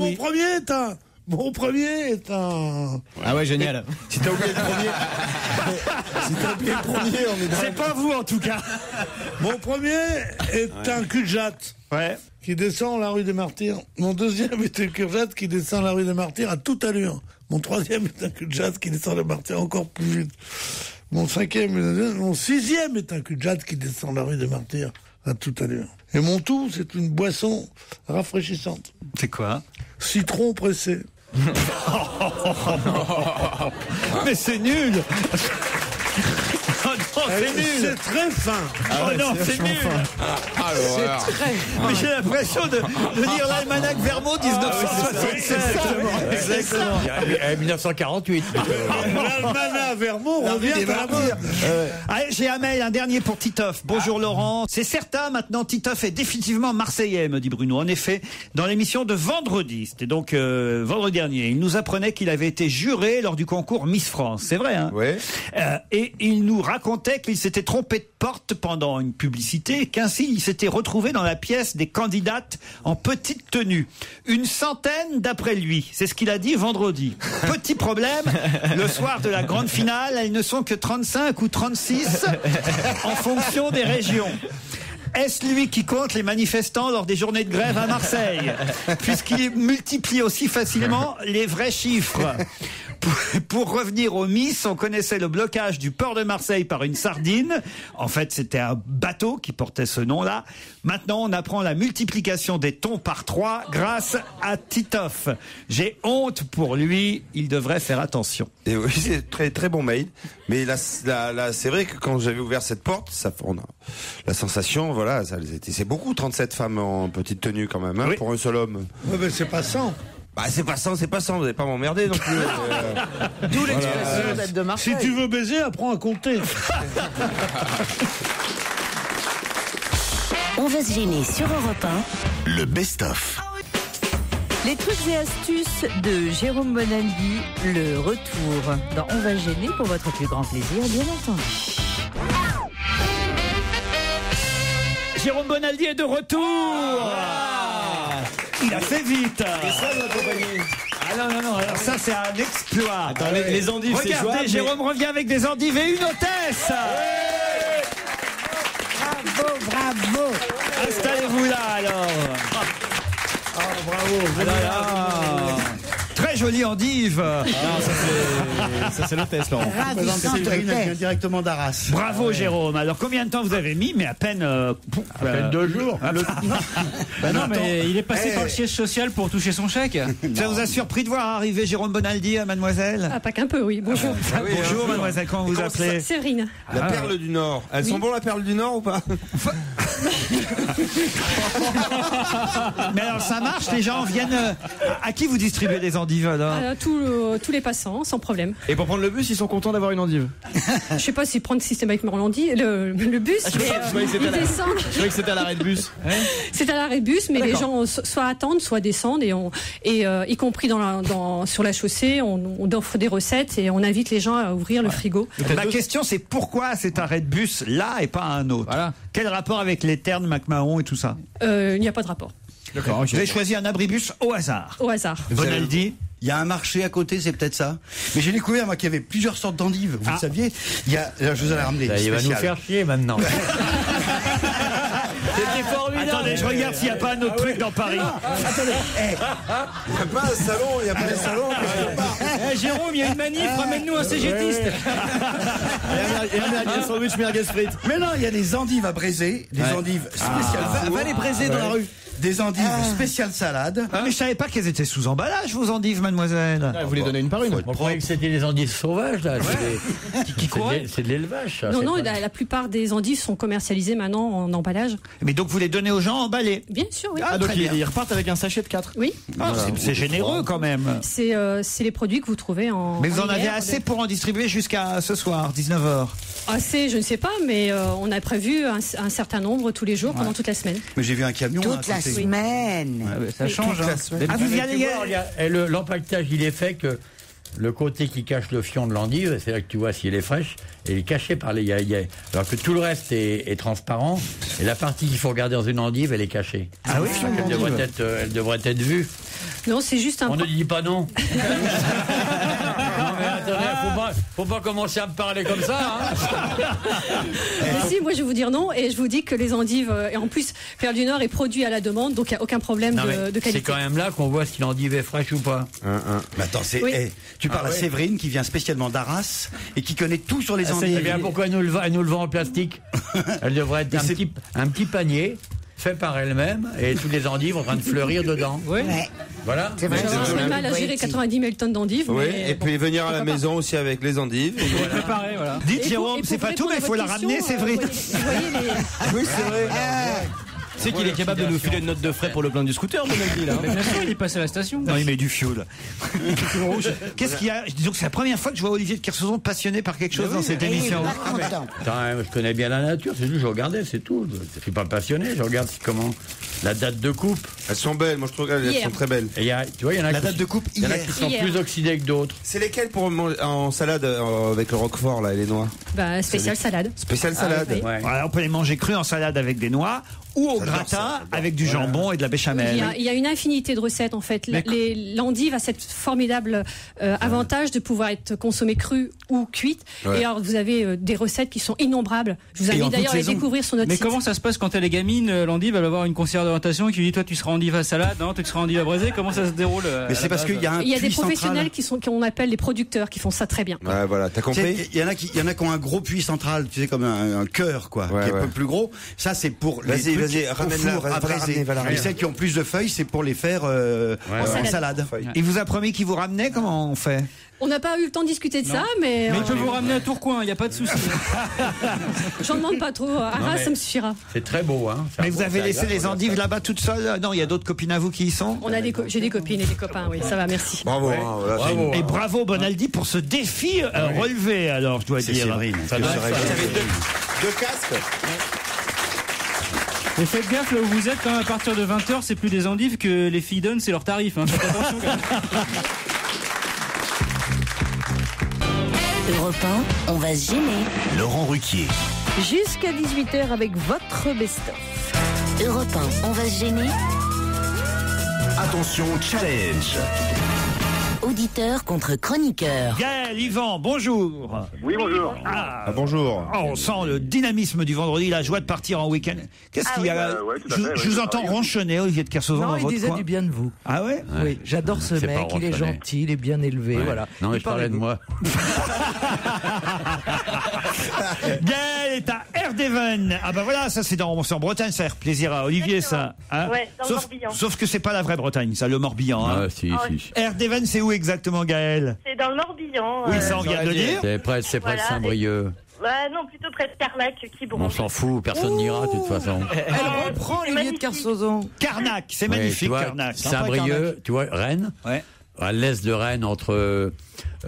Mon premier est un... Ah ouais, génial. Si t'as oublié le premier... on est dans... C'est pas vous, en tout cas. Mon premier est un cul-de-jatte. Ouais. Qui descend la rue des Martyrs. Mon deuxième est un cul-de-jatte qui descend la rue des Martyrs à toute allure. Mon troisième est un cul-de-jatte qui descend la Martyrs encore plus vite. Mon sixième est un cul-de-jatte qui descend la rue des Martyrs à toute allure. Et mon tout, c'est une boisson rafraîchissante. C'est quoi? Citron pressé. Mais c'est nul. Oh non, c'est nul. C'est très fin. Oh non, c'est nul. C'est très fin. Mais j'ai l'impression de lire l'almanach Vermont 1967. Exactement. 1948. L'almanach Vermont revient à la mode. J'ai un mail, un dernier pour Titoff. Bonjour Laurent. C'est certain, maintenant Titoff est définitivement marseillais, me dit Bruno. En effet, dans l'émission de vendredi, c'était donc vendredi dernier, il nous apprenait qu'il avait été juré lors du concours Miss France. C'est vrai, hein? Oui. Et il nous racontait qu'il s'était trompé de porte pendant une publicité et qu'ainsi il s'était retrouvé dans la pièce des candidates en petite tenue. 100 d'après lui. C'est ce qu'il a dit vendredi. Petit problème, le soir de la grande finale, elles ne sont que 35 ou 36 en fonction des régions. Est-ce lui qui compte les manifestants lors des journées de grève à Marseille, puisqu'il multiplie aussi facilement les vrais chiffres? Pour revenir au Miss, on connaissait le blocage du port de Marseille par une sardine. En fait, c'était un bateau qui portait ce nom-là. Maintenant, on apprend la multiplication des thons par 3 grâce à Titoff. J'ai honte pour lui. Il devrait faire attention. Et oui, c'est très très bon mail. Mais là, c'est vrai que quand j'avais ouvert cette porte, on a la sensation, voilà, c'est beaucoup, 37 femmes en petite tenue quand même, hein, oui. Pour un seul homme. Ouais, mais c'est pas 100. Bah c'est pas 100, vous n'allez pas m'emmerder non plus. D'où l'expression d'être de Marseille. Si tu veux baiser, apprends à compter. On va se gêner sur Europe 1. Le best-of. Les trucs et astuces de Jérôme Bonaldi, le retour dans On va se gêner pour votre plus grand plaisir, bien entendu. Jérôme Bonaldi est de retour. Il a fait vite. C'est ça notre compagnie. Ah non, alors ça c'est un exploit. Attends, les endives, c'est jouable. Regardez, Jérôme revient avec des endives et une hôtesse. Bravo. Installez-vous là alors. Ah, bravo. Très très jolie endive. Ça c'est l'hôtesse, Laurent. Séverine, elle vient directement d'Arras. Bravo Jérôme. Alors combien de temps vous avez mis? Mais à peine 2 jours. Non, mais il est passé par le siège social pour toucher son chèque. Ça vous a surpris de voir arriver Jérôme Bonaldi à Mademoiselle? Ah, pas qu'un peu, oui. Bonjour. Bonjour Mademoiselle, comment vous appelez? Séverine. La perle du Nord. Elles sont bonnes, la perle du Nord ou pas? Mais alors ça marche, les gens viennent. À qui vous distribuez des endives alors? Tous les passants, sans problème. Et pour prendre le bus, ils sont contents d'avoir une endive. Je sais pas s'ils prennent systématiquement le bus, mais ils descendent. Je croyais que c'était à l'arrêt de bus. C'est à l'arrêt de bus, mais les gens soit attendent, soit descendent, et y compris sur la chaussée, on offre des recettes et on invite les gens à ouvrir le frigo. Ma question, c'est pourquoi cet arrêt de bus là et pas un autre? Voilà. Quel rapport avec les ternes, McMahon et tout ça? Il n'y a pas de rapport. D'accord. Okay. Vous avez choisi un abribus au hasard. Au hasard. Bonaldi. Il y a un marché à côté, c'est peut-être ça. Mais j'ai découvert, moi, qu'il y avait plusieurs sortes d'endives. Vous le saviez? Je vous en ai ramené. Il va nous faire chier maintenant. C'était formidable. Attendez, je regarde s'il n'y a pas un autre truc dans Paris. Attendez. Il n'y a pas un salon, il n'y a pas un salon. Jérôme, il y a une manif, ramène-nous un cégétiste. Et un sandwich merguez frites. Mais non, il y a des endives à braiser, des endives spéciales. Va les braiser dans la rue. Des endives spéciales salade. Ah, mais je savais pas qu'elles étaient sous emballage, vos endives, mademoiselle. Vous les donnez une par une. On croyait que c'était des endives sauvages, là. C'est de l'élevage, ça. Non, la plupart des endives sont commercialisées maintenant en emballage. Mais donc vous les donnez aux gens emballés? Bien sûr, oui. Donc ils repartent avec un sachet de 4. Oui. C'est généreux quand même. C'est les produits que vous trouvez en. Mais vous en avez assez pour en distribuer jusqu'à ce soir, 19h? Assez, je ne sais pas, mais on a prévu un certain nombre tous les jours pendant toute la semaine. Mais j'ai vu un camion. Toute la semaine. Ça change. L'empaquetage, il est fait que le côté qui cache le fion de l'endive, c'est là que tu vois si elle est fraîche, et il est caché par les alors que tout le reste est transparent, et la partie qu'il faut regarder dans une endive, elle est cachée. Ah oui, elle devrait être vue. Non, c'est juste un. On ne dit pas non. Non mais attendez, faut pas commencer à me parler comme ça. Mais si, moi je vais vous dire non, et je vous dis que les endives, et en plus, Perle du Nord est produit à la demande, donc il n'y a aucun problème de qualité. C'est quand même là qu'on voit si l'endive est fraîche ou pas. Mais attends, tu parles à Séverine qui vient spécialement d'Arras et qui connaît tout sur les endives. Eh bien, pourquoi elle nous le vend en plastique? Elle devrait être un petit panier fait par elle-même et tous les endives en train de fleurir dedans. Oui. Voilà. C'est mal à gérer 90 000 tonnes d'endives. Oui, et puis venir à la maison aussi avec les endives. Préparer, voilà. Dites Jérôme, c'est pas tout, mais il faut la ramener, c'est vrai. Oui, c'est vrai. C'est qu'il est capable de nous filer une note de frais pour le plein du scooter, Bonaldi, là. Mais bien sûr, il est passé à la station. Non, il met du fioul. Qu'est-ce qu'il y a? Disons que c'est la première fois que je vois Olivier de Kersauzon passionné par quelque chose dans cette émission. Je connais bien la nature, c'est juste je regardais, c'est tout. Je suis pas passionné, je regarde comment la date de coupe. Elles sont belles, moi je trouve qu'elles sont très belles. Et tu vois, il y en a la date de coupe il y en a qui sont plus oxydées que d'autres. C'est lesquelles pour en salade avec le roquefort là et les noix? Spéciale salade. Spéciale salade. Voilà, on peut les manger crus en salade avec des noix ou au gratin avec du jambon et de la béchamel. Il y a une infinité de recettes en fait. L'endive a cette formidable avantage de pouvoir être consommée crue ou cuite. Et alors vous avez des recettes qui sont innombrables. Je vous invite d'ailleurs à les découvrir sur notre site. Mais comment ça se passe quand elle est gamine? L'endive, elle va avoir une conseillère d'orientation qui lui dit toi tu seras endive à salade, non toi tu seras endive à braisé. Comment ça se déroule? Mais c'est parce qu'il y a il y a des professionnels qu'on appelle les producteurs qui font ça très bien. Ouais, voilà, t'as compris. Il y en a qui ont un gros puits central, tu sais, comme un cœur quoi, qui est un peu plus gros. Ça c'est pour les ramène-la à braiser. Et celles qui ont plus de feuilles, c'est pour les faire en salade. Il vous a promis qu'il vous ramenait, comment on fait? On n'a pas eu le temps de discuter de ça, mais il peut vous ramener à Tourcoing, il n'y a pas de souci. J'en demande pas trop. Arras, ça me suffira. C'est très beau, hein. Mais vous avez laissé les endives là-bas toutes seules? Non, il y a d'autres copines à vous qui y sont? J'ai des copines et des copains, oui, ça va, merci. Bravo. Et bravo Bonaldi pour ce défi relevé, alors je dois dire. Séverine. Vous avez deux casques. Mais faites gaffe là où vous êtes, quand à partir de 20h, c'est plus des endives que les filles donnent, c'est leur tarif. Hein. Faites attention quand même. Europe 1, on va se gêner. Laurent Ruquier. Jusqu'à 18h avec votre best-of. Europe 1, on va se gêner. Attention, challenge. Auditeur contre chroniqueur. Gaël, Yvan, bonjour. Oui, bonjour. Bonjour. Oh, on sent le dynamisme du vendredi, la joie de partir en week-end. Qu'est-ce qu'il y a Je vous entends ronchonner, Olivier de Kersauzon, dans votre coin. Non, il disait du bien de vous. Ah ouais? Oui, j'adore ce mec, il est gentil, il est bien élevé, voilà. Non, mais je parlais de moi. Gaël est à Erdeven. Ah bah voilà, ça c'est en Bretagne, ça fait plaisir à Olivier, ça. Hein, ouais, dans le Morbihan. Sauf que c'est pas la vraie Bretagne, ça, le Morbihan. Hein. Ah, si. Erdeven, c'est où exactement, Gaël? C'est dans le Morbihan. Oui, ça on vient de le dire. C'est près de Saint-Brieuc. Non, plutôt près de Carnac, Quiberon. On s'en fout, personne n'ira de toute façon. Elle reprend Olivier de Kersauzon. Carnac, c'est magnifique, Carnac. Saint-Brieuc, tu vois, Rennes. Ouais. À l'est de Rennes, entre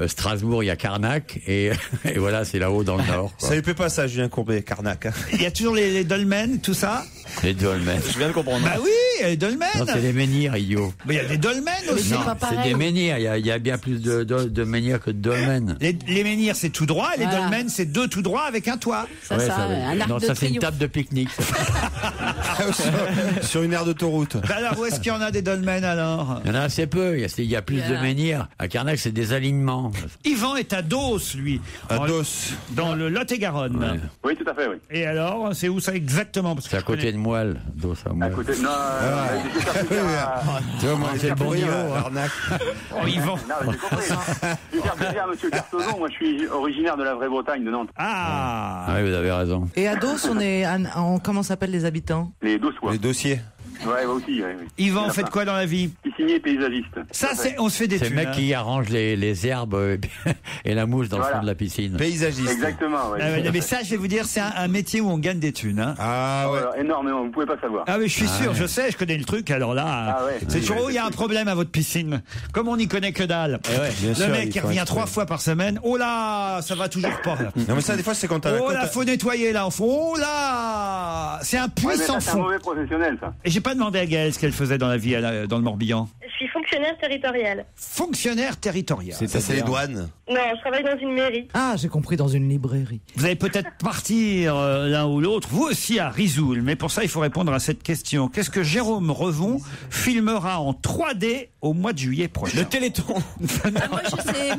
Strasbourg, il y a Carnac, et voilà, c'est là-haut dans le nord. Quoi. Ça lui plaît pas, ça, Julien Courbet, Carnac. Hein. Il y a toujours les dolmens, tout ça. Les dolmens. Je viens de comprendre. Bah oui, les dolmens. Non, c'est les menhirs, idiot. Mais il y a des dolmens aussi. Non, c'est des menhirs. Il y a bien plus de menhirs que de dolmens. Les menhirs, c'est tout droit, et les dolmens, c'est deux tout droits avec un toit. Un arc de ça fait une table de pique-nique. Sur une aire d'autoroute. Bah alors, où est-ce qu'il y en a des dolmens, alors? Il y en a assez peu. Il y a plus de menhirs. À Carnac, c'est des alignements. Yvan est à Dos, lui. À Dos. Dans le Lot-et-Garonne. Ouais. Oui, tout à fait, oui. Et alors, c'est où ça exactement? C'est à côté de Moelle. Dos à Moelle. À côté, non, tu vois, moi, c'est le bon niveau. Arnaque. Oh, Yvan. Non, j'ai compris. Je vais faire plaisir à monsieur Kersauzon. Moi, je suis originaire de la vraie Bretagne, de Nantes. Ah oui, vous avez raison. Et à Dos, comment s'appellent les habitants? Les Dossois. Les dossiers. Ouais, aussi, oui. Yvan, faites quoi dans la vie? Piscinier paysagiste. Ça, on se fait des C'est thunes. le mec qui arrange les herbes et la mousse dans le fond de la piscine. Paysagiste. Exactement, oui. Mais ça, je vais vous dire, c'est un métier où on gagne des thunes. Hein. Ah ouais. Alors, énormément, vous pouvez pas savoir. Ah oui, je suis sûr, je sais, je connais le truc. Alors là, c'est toujours où il y a un problème à votre piscine. Comme on n'y connaît que dalle. Le mec, il revient 3 fois par semaine. Oh là, ça va toujours pas. Non mais ça, des fois, c'est quand t'as. Oh là, faut nettoyer là. Oh là, c'est un puits sans C'est un fond. mauvais professionnel, ça. Et j'ai pas demandé à Gaëlle ce qu'elle faisait dans la vie dans le Morbihan. Je suis fonctionnaire territorial. Fonctionnaire territorial. Ça, c'est les douanes. Non, je travaille dans une mairie. Ah, j'ai compris, dans une librairie. Vous allez peut-être partir l'un ou l'autre, vous aussi à Risoul, mais pour ça il faut répondre à cette question. Qu'est-ce que Jérôme Revon filmera en 3D au mois de juillet prochain? Le Téléthon. Moi, je sais.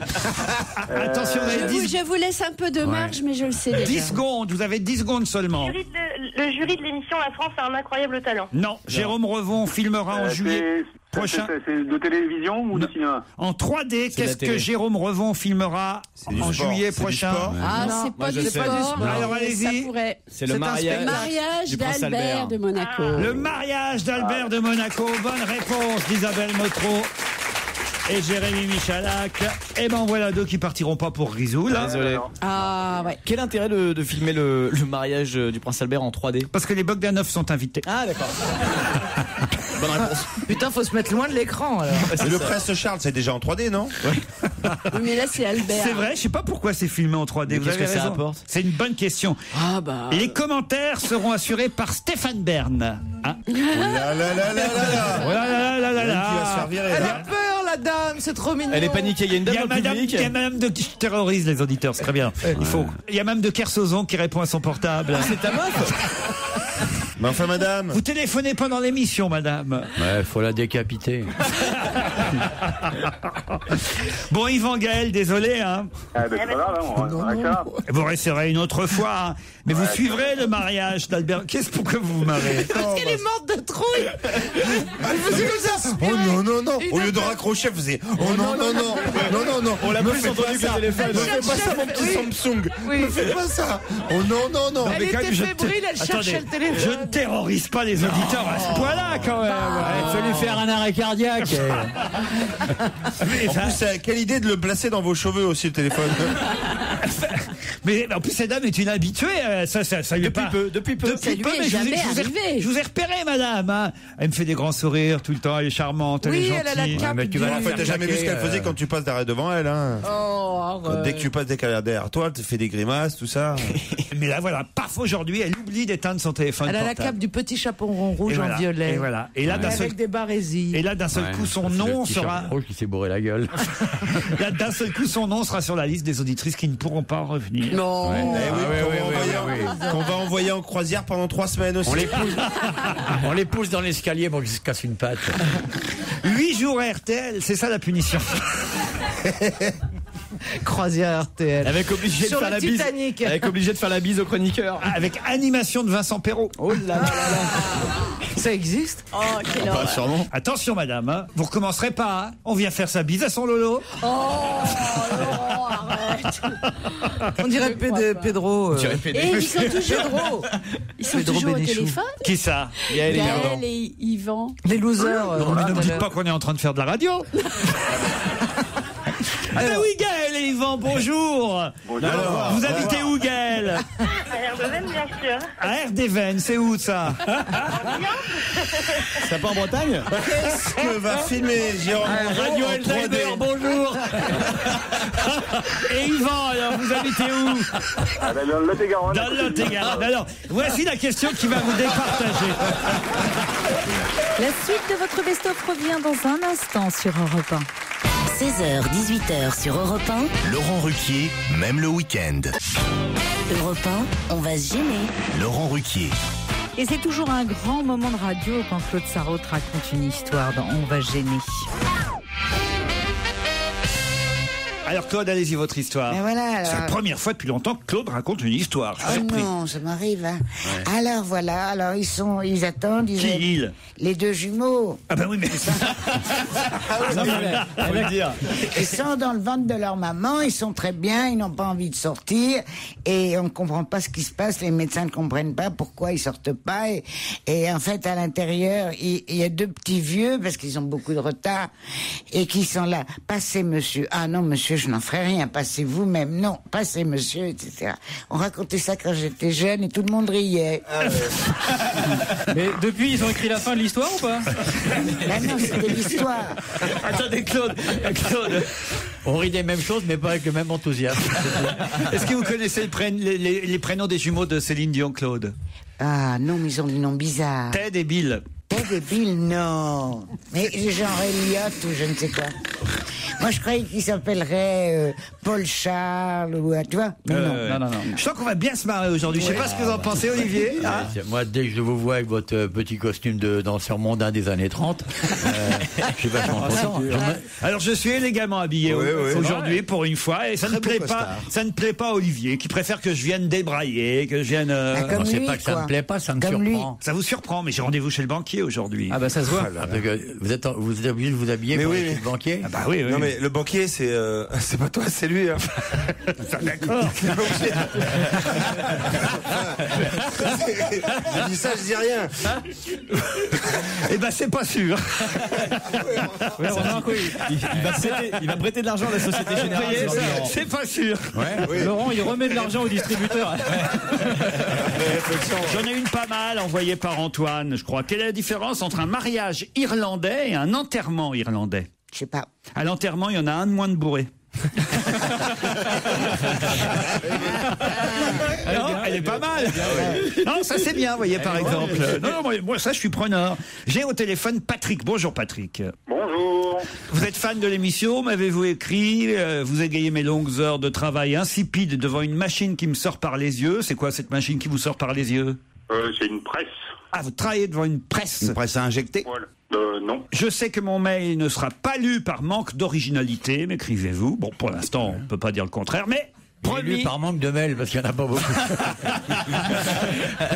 Attention, vous avez 10... Je vous laisse un peu de marge, mais je le sais déjà. 10 secondes, vous avez 10 secondes seulement. Le jury de l'émission La France a un incroyable talent. Non, Jérôme Revon filmera en juillet prochain. C'est de télévision ou de cinéma? En 3D, qu'est-ce que Jérôme Revon filmera en juillet prochain? Ah, c'est pas du sport. Alors allez-y. C'est le mariage d'Albert de Monaco. Le mariage d'Albert de Monaco. Bonne réponse d'Isabelle Motro et Jérémy Michalak. Et ben voilà deux qui partiront pas pour Risoul. Désolé. Ah ouais. Quel intérêt de filmer le mariage du prince Albert en 3D? Parce que les Bogdanov sont invités. Ah d'accord. Bonne réponse. Putain, faut se mettre loin de l'écran alors. Et le prince Charles, c'est déjà en 3D, non? Oui, mais là c'est Albert. C'est vrai, je sais pas pourquoi c'est filmé en 3D. Vous avez qu'est-ce que ça raison. apporte? C'est une bonne question. Ah bah. Les commentaires seront assurés par Stéphane Bern. Hein? Oh là là là là là là. Oh là là là là là. Qui va se faire virer, Elle là. a peur, la dame, c'est trop mignon. Elle est paniquée, il y a une dame dans le public. Il y a madame de qui terrorise les auditeurs, c'est très bien. Il y a même de Kersauzon qui répond à son portable. C'est ta meuf? Mais enfin, madame. Vous téléphonez pendant l'émission, madame. Ouais, faut la décapiter. Bon, Yvan Gaël, désolé. Hein. Ah ben c'est pas grave, on va. Vous resterez une autre fois. Hein. Mais vous suivrez le mariage d'Albert. Qu'est-ce pour que vous vous marrez? Parce qu'elle est morte de trouille. Oh non, non, non. Au lieu de raccrocher, vous faisiez. Oh non, non, non. Non, non, non. On l'a plus entendu que le téléphone. Ne fais pas ça, mon petit Samsung. Ne fais pas ça. Oh non, non, non. Elle était fébrile, elle cherchait le téléphone. Je ne terrorise pas les auditeurs à ce point-là, quand même. Il faut lui faire un arrêt cardiaque. En plus, quelle idée de le placer dans vos cheveux aussi, le téléphone. Mais en plus, cette dame est une habituée. Ça lui est pas... Depuis peu. Ça lui est jamais arrivé. Je vous ai repéré, madame. Hein. Elle me fait des grands sourires tout le temps. Elle est charmante. Oui, elle est elle a la gentille. cape. Mais tu vas en fait, t'as jamais vu ce qu'elle faisait quand tu passes derrière devant elle, hein. Oh, Dès que tu passes derrière toi, elle te fait des grimaces, tout ça. Mais là, voilà, paf, aujourd'hui, elle oublie d'éteindre son téléphone Elle a la portable. cape du petit chaperon rouge Et voilà, en violet. Et voilà. Et là, d'un seul... Avec des barésies. Et là, d'un seul coup, son nom sera. Rouge qui s'est bourré la gueule. Là, d'un seul coup, son nom sera sur la liste des auditrices qui ne pourront pas revenir. non. Qu'on va envoyer en croisière pendant 3 semaines aussi. On les pousse dans l'escalier pour qu'ils se cassent une patte. 8 jours RTL, c'est ça la punition. Croisière RTL. Avec obligé de Sur faire le la bise. Titanic. Avec obligé de faire la bise au chroniqueur. Avec animation de Vincent Perrault. Oh là là là là. Ça existe? Oh, quelle horreur. Sûrement. Attention, madame, hein. Vous recommencerez pas. Hein. On vient faire sa bise à son Lolo. Oh, Laurent, arrête. On dirait Pedro. Et ils sont toujours. Ils sont Pedro toujours au Bénichou. téléphone. Qui ça? Gaël et Yvan. Les losers. Non, mais ne me dites pas qu'on est en train de faire de la radio. Ah ben oui, Gaël et Yvan, bonjour. Alors, vous habitez où, Gaël? À Erdevenne, bien sûr. À Erdevenne, c'est où ça? C'est pas en Bretagne? Qu'est-ce que va filmer Jérôme Radio en 3D? Alzheimer, bonjour. Et Yvan, alors, vous habitez où? Dans le Lot-et-Garonne. Dans le Lot-et-Garonne. Alors, voici la question qui va vous départager. La suite de votre best-of revient dans un instant sur Europe 1. 16h, 18h sur Europe 1. Laurent Ruquier, même le week-end. Europe 1, on va se gêner. Laurent Ruquier. Et c'est toujours un grand moment de radio quand Claude Sarraute raconte une histoire dans On va se gêner. Alors, Claude, allez-y, votre histoire. Ben voilà, C'est la alors. première fois depuis longtemps que Claude raconte une histoire. Je suis Oh surpris. non, ça m'arrive. Hein. Alors voilà, alors ils attendent. Qui les deux jumeaux. Ah ben oui, mais... Non, mais, faut le dire. Ils sont dans le ventre de leur maman, ils sont très bien, ils n'ont pas envie de sortir et on ne comprend pas ce qui se passe, les médecins ne comprennent pas pourquoi ils sortent pas et en fait à l'intérieur il y a deux petits vieux parce qu'ils ont beaucoup de retard et qui sont là. Passez monsieur, ah non monsieur je n'en ferai rien, passez vous-même, non, passez monsieur, etc. On racontait ça quand j'étais jeune et tout le monde riait. Mais depuis, ils ont écrit la fin de l'histoire ou pas? Ben non, c'était l'histoire. Attendez, Claude. On rit des mêmes choses, mais pas avec le même enthousiasme. Est-ce que vous connaissez les prénoms des jumeaux de Céline Dion, Claude? Ah non, mais ils ont des noms bizarres. Ted et Bill. Ted et Bill, non. Mais genre Elliot ou je ne sais quoi. Moi, je croyais qu'il s'appellerait Paul Charles ou tu vois. Mais non. Je sens qu'on va bien se marrer aujourd'hui. Je sais pas ce que vous en pensez, Olivier. Ouais, moi, dès que je vous vois avec votre petit costume de danseur mondain des années 30, je suis vachement content. Alors, je suis élégamment habillé aujourd'hui pour une fois et ça ne plaît pas à Olivier qui préfère que je vienne débrailler, que je vienne. C'est pas que ça me plaît pas, ça me surprend. Ça vous surprend, mais j'ai rendez-vous chez le banquier aujourd'hui. Ah bah ça se voit. Vous êtes obligé de vous habiller pour aller chez le banquier? Ah bah oui. Non mais le banquier c'est pas toi, c'est lui. Hein. D'accord. Je dis ça, je dis rien. Eh ben c'est pas sûr. Oui, il va prêter de l'argent à la Société Générale. C'est pas sûr. Laurent, il remet de l'argent au distributeur. J'en ai une pas mal envoyée par Antoine, je crois. Quelle est la différence entre un mariage irlandais et un enterrement irlandais? Je sais pas. À l'enterrement, il y en a un de moins de bourré. Non, elle est pas mal. Non, ça c'est bien, vous voyez, par exemple. Non, moi ça je suis preneur. J'ai au téléphone Patrick. Bonjour Patrick. Bonjour. Vous êtes fan de l'émission, m'avez-vous écrit, vous égayez mes longues heures de travail insipides devant une machine qui me sort par les yeux. C'est quoi cette machine qui vous sort par les yeux? C'est une presse. Ah, vous travaillez devant une presse? Une presse à injecter? Voilà. Non. Je sais que mon mail ne sera pas lu par manque d'originalité, m'écrivez-vous. Bon, pour l'instant, on peut pas dire le contraire, mais Lu par manque de mails, parce qu'il n'y en a pas beaucoup.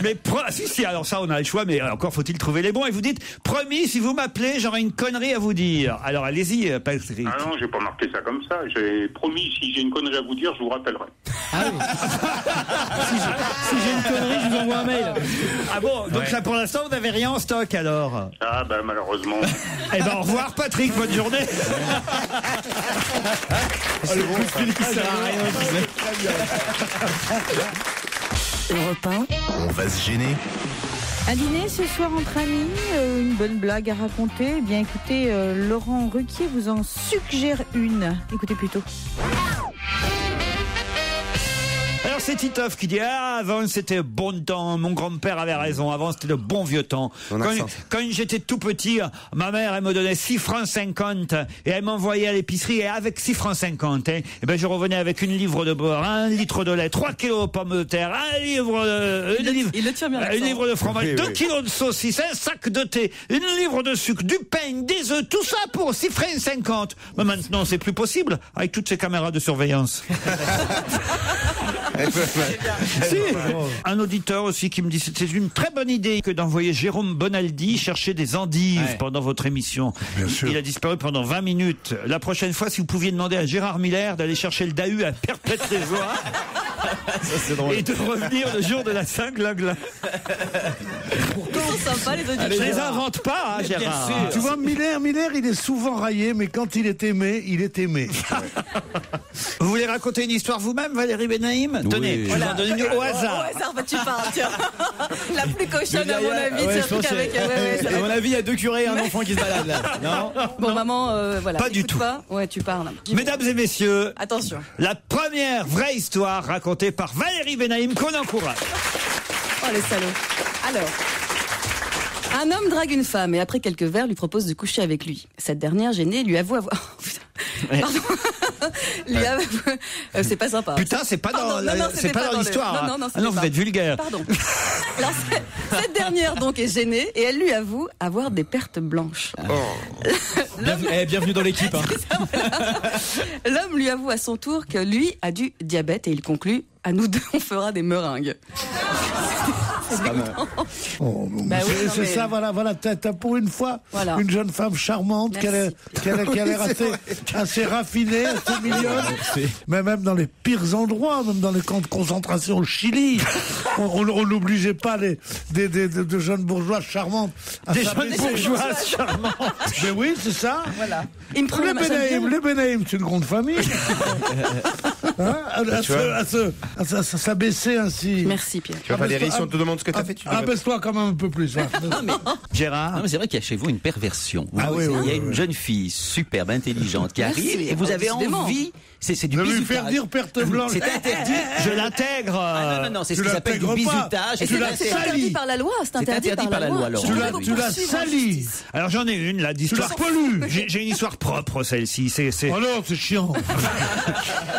Mais si, alors ça, on a le choix, mais encore faut-il trouver les bons. Et vous dites, promis, si vous m'appelez, j'aurai une connerie à vous dire. Alors allez-y, Patrick. Ah non, j'ai pas marqué ça comme ça. J'ai promis, si j'ai une connerie à vous dire, je vous rappellerai. Ah oui. si j'ai une connerie, je vous envoie un mail. Ah bon, donc là, pour l'instant, vous n'avez rien en stock, alors? Ah bah malheureusement. Eh ben, au revoir, Patrick, bonne journée. Le coup de fil qui sert à rien. Europe 1. On va se gêner. Un dîner ce soir entre amis, une bonne blague à raconter. Eh bien écoutez, Laurent Ruquier vous en suggère une. Écoutez plutôt. Alors Alors c'est Titoff qui dit avant c'était bon temps, mon grand-père avait raison, avant c'était le bon vieux temps. Quand j'étais tout petit, ma mère elle me donnait 6 francs 50 et elle m'envoyait à l'épicerie et avec 6 francs 50 et ben je revenais avec une livre de beurre, 1 litre de lait, 3 kilos de pommes de terre, un livre de fromage, 2 kilos de saucisses, un sac de thé, une livre de sucre, du pain, des œufs, tout ça pour 6 francs 50. Mais maintenant c'est plus possible avec toutes ces caméras de surveillance. Si. Un auditeur aussi qui me dit c'était une très bonne idée que d'envoyer Jérôme Bonaldi chercher des endives pendant votre émission. Il a disparu pendant 20 minutes. La prochaine fois, si vous pouviez demander à Gérard Miller d'aller chercher le Dahu à Perpète-les-Oies et de revenir le jour de la Saint-Glagla. Ils sont sympas les auditeurs. Je les invente pas, hein, Gérard. Tu vois, Miller, il est souvent raillé, mais quand il est aimé, il est aimé. Vous voulez raconter une histoire vous-même, Valérie Benaïm? Tenez, je vous en donne une au hasard. Au hasard, tu parles, tiens. La plus cochonne, à mon avis, c'est un truc avec. À mon avis, il y a 2 curés et un enfant qui se balade là. Non. Bon, maman, voilà. Pas du tout. Ouais, tu parles. Mesdames et messieurs, attention. La première vraie histoire racontée par Valérie Benaïm qu'on encourage. Oh les salauds. Alors. Un homme drague une femme et après quelques verres lui propose de coucher avec lui. Cette dernière, gênée, lui avoue avoir... Pardon. C'est pas sympa. Putain, c'est pas dans l'histoire. Non, vous êtes vulgaire. Pardon. Alors, cette dernière donc est gênée et elle lui avoue avoir des pertes blanches. Bienvenue dans l'équipe. Hein. L'homme lui avoue à son tour que lui a du diabète et il conclut: à nous deux, on fera des meringues. C'est ça, voilà. T'as pour une fois une jeune femme charmante qui a l'air assez raffinée, assez mignonne. Mais même dans les pires endroits, même dans les camps de concentration au Chili, on n'obligeait pas de jeunes bourgeois charmantes. Des jeunes bourgeois charmantes. Mais oui, c'est ça. Voilà. Les Benaïm, c'est une grande famille. À s'abaisser ainsi. Merci Pierre. Tu vois, Valérie, si on te demande ce que t'as fait, tu abaisse-toi quand même un peu plus. Gérard, non, mais c'est vrai qu'il y a chez vous une perversion. Il y a une jeune fille superbe, intelligente qui arrive et vous avez envie. C'est du bizutage. bizutage. Lui faire dire perte blanche. C'est interdit. Je l'intègre. Non, c'est ce qui s'appelle du bizutage. C'est interdit par la loi. C'est interdit par la loi. Tu l'as sali. Alors j'en ai une là d'histoire. J'ai une histoire propre celle-ci. Oh non, c'est chiant.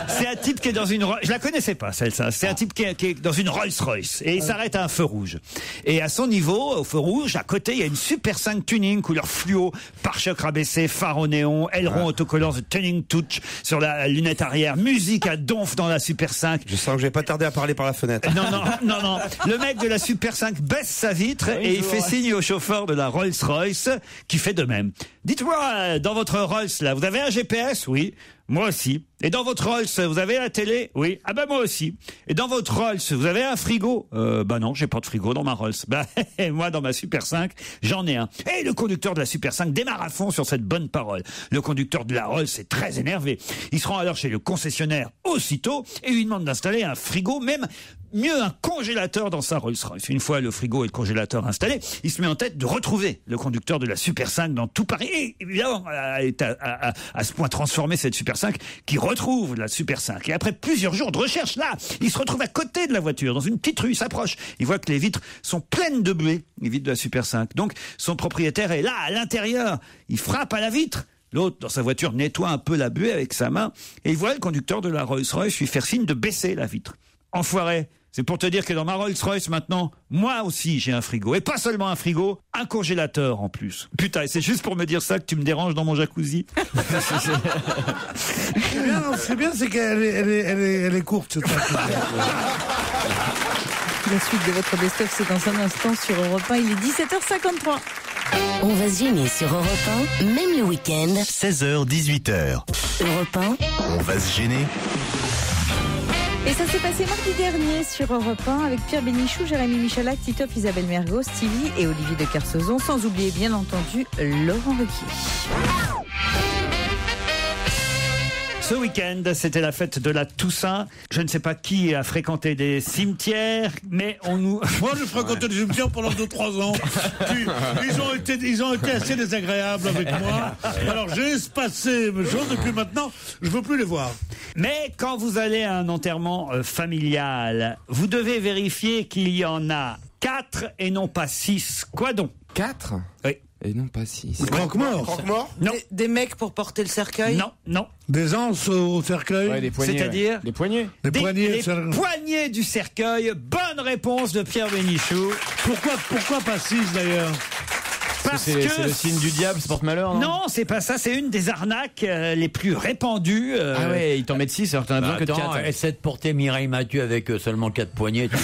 C'est un type qui est dans une. Je la connaissais pas celle-là. C'est un type qui est dans une Rolls-Royce et il s'arrête à un feu rouge. Et à son niveau, au feu rouge, à côté, il y a une Super 5 tuning couleur fluo, pare-choc rabaissé, phare au néon, aileron autocollant The Tuning Touch sur la lunette arrière, musique à donf dans la Super 5. Je sens que je vais pas tarder à parler par la fenêtre. Non. Le mec de la Super 5 baisse sa vitre et il fait signe au chauffeur de la Rolls-Royce qui fait de même. Dites-moi, dans votre Rolls là, vous avez un GPS? Oui. Moi aussi. Et dans votre Rolls, vous avez la télé? Oui. Ah bah moi aussi. Et dans votre Rolls, vous avez un frigo? Bah non, j'ai pas de frigo dans ma Rolls. Bah moi dans ma Super 5, j'en ai un. Et le conducteur de la Super 5 démarre à fond sur cette bonne parole. Le conducteur de la Rolls est très énervé. Il se rend alors chez le concessionnaire aussitôt et lui demande d'installer un frigo, même mieux un congélateur dans sa Rolls-Royce. Une fois le frigo et le congélateur installés, il se met en tête de retrouver le conducteur de la Super 5 dans tout Paris. Et évidemment, est à ce point transformé cette Super 5 qui retrouve la Super 5. Et après plusieurs jours de recherche, là, il se retrouve à côté de la voiture, dans une petite rue, il s'approche. Il voit que les vitres sont pleines de buée, les vitres de la Super 5. Donc, son propriétaire est là, à l'intérieur. Il frappe à la vitre. L'autre, dans sa voiture, nettoie un peu la buée avec sa main. Et il voit le conducteur de la Rolls-Royce lui faire signe de baisser la vitre. Enfoiré. C'est pour te dire que dans ma Rolls-Royce, maintenant, moi aussi, j'ai un frigo. Et pas seulement un frigo, un congélateur en plus. Putain, et c'est juste pour me dire ça que tu me déranges dans mon jacuzzi. C'est bien, c'est qu'elle est courte. La suite de votre best-of, c'est dans un instant sur Europe 1. Il est 17h53. On va se gêner sur Europe 1, même le week-end. 16h, 18h. Europe 1. On va se gêner. Et ça s'est passé mardi dernier sur Europe 1 avec Pierre Bénichou, Jérémy Michalak, Titoff, Isabelle Mergo, Stevie et Olivier de Kersauzon, sans oublier bien entendu Laurent Ruquier. Ce week-end, c'était la fête de la Toussaint. Je ne sais pas qui a fréquenté des cimetières, mais on nous... Moi, j'ai fréquenté des cimetières pendant 2-3 ans. Ils ont été assez désagréables avec moi. Alors, j'ai espacé mes choses, et puis maintenant, je ne veux plus les voir. Mais quand vous allez à un enterrement familial, vous devez vérifier qu'il y en a 4 et non pas 6. Quoi donc? 4 Oui. Et non pas 6. Croque-mort. Non. Des mecs pour porter le cercueil? Non. Des anses au cercueil? Ouais, des poignées. C'est-à-dire Des poignées. Des poignées. Les poignées du cercueil. Bonne réponse de Pierre Bénichou. Pourquoi pas 6 d'ailleurs? Parce c'est que le signe du diable, c'est porte-malheur, non? Non, c'est pas ça, c'est une des arnaques les plus répandues. Ah ouais, ils t'en mettent 6 alors que t'en as besoin que de 4. Essaie de porter Mireille Mathieu avec seulement 4 poignées. Tu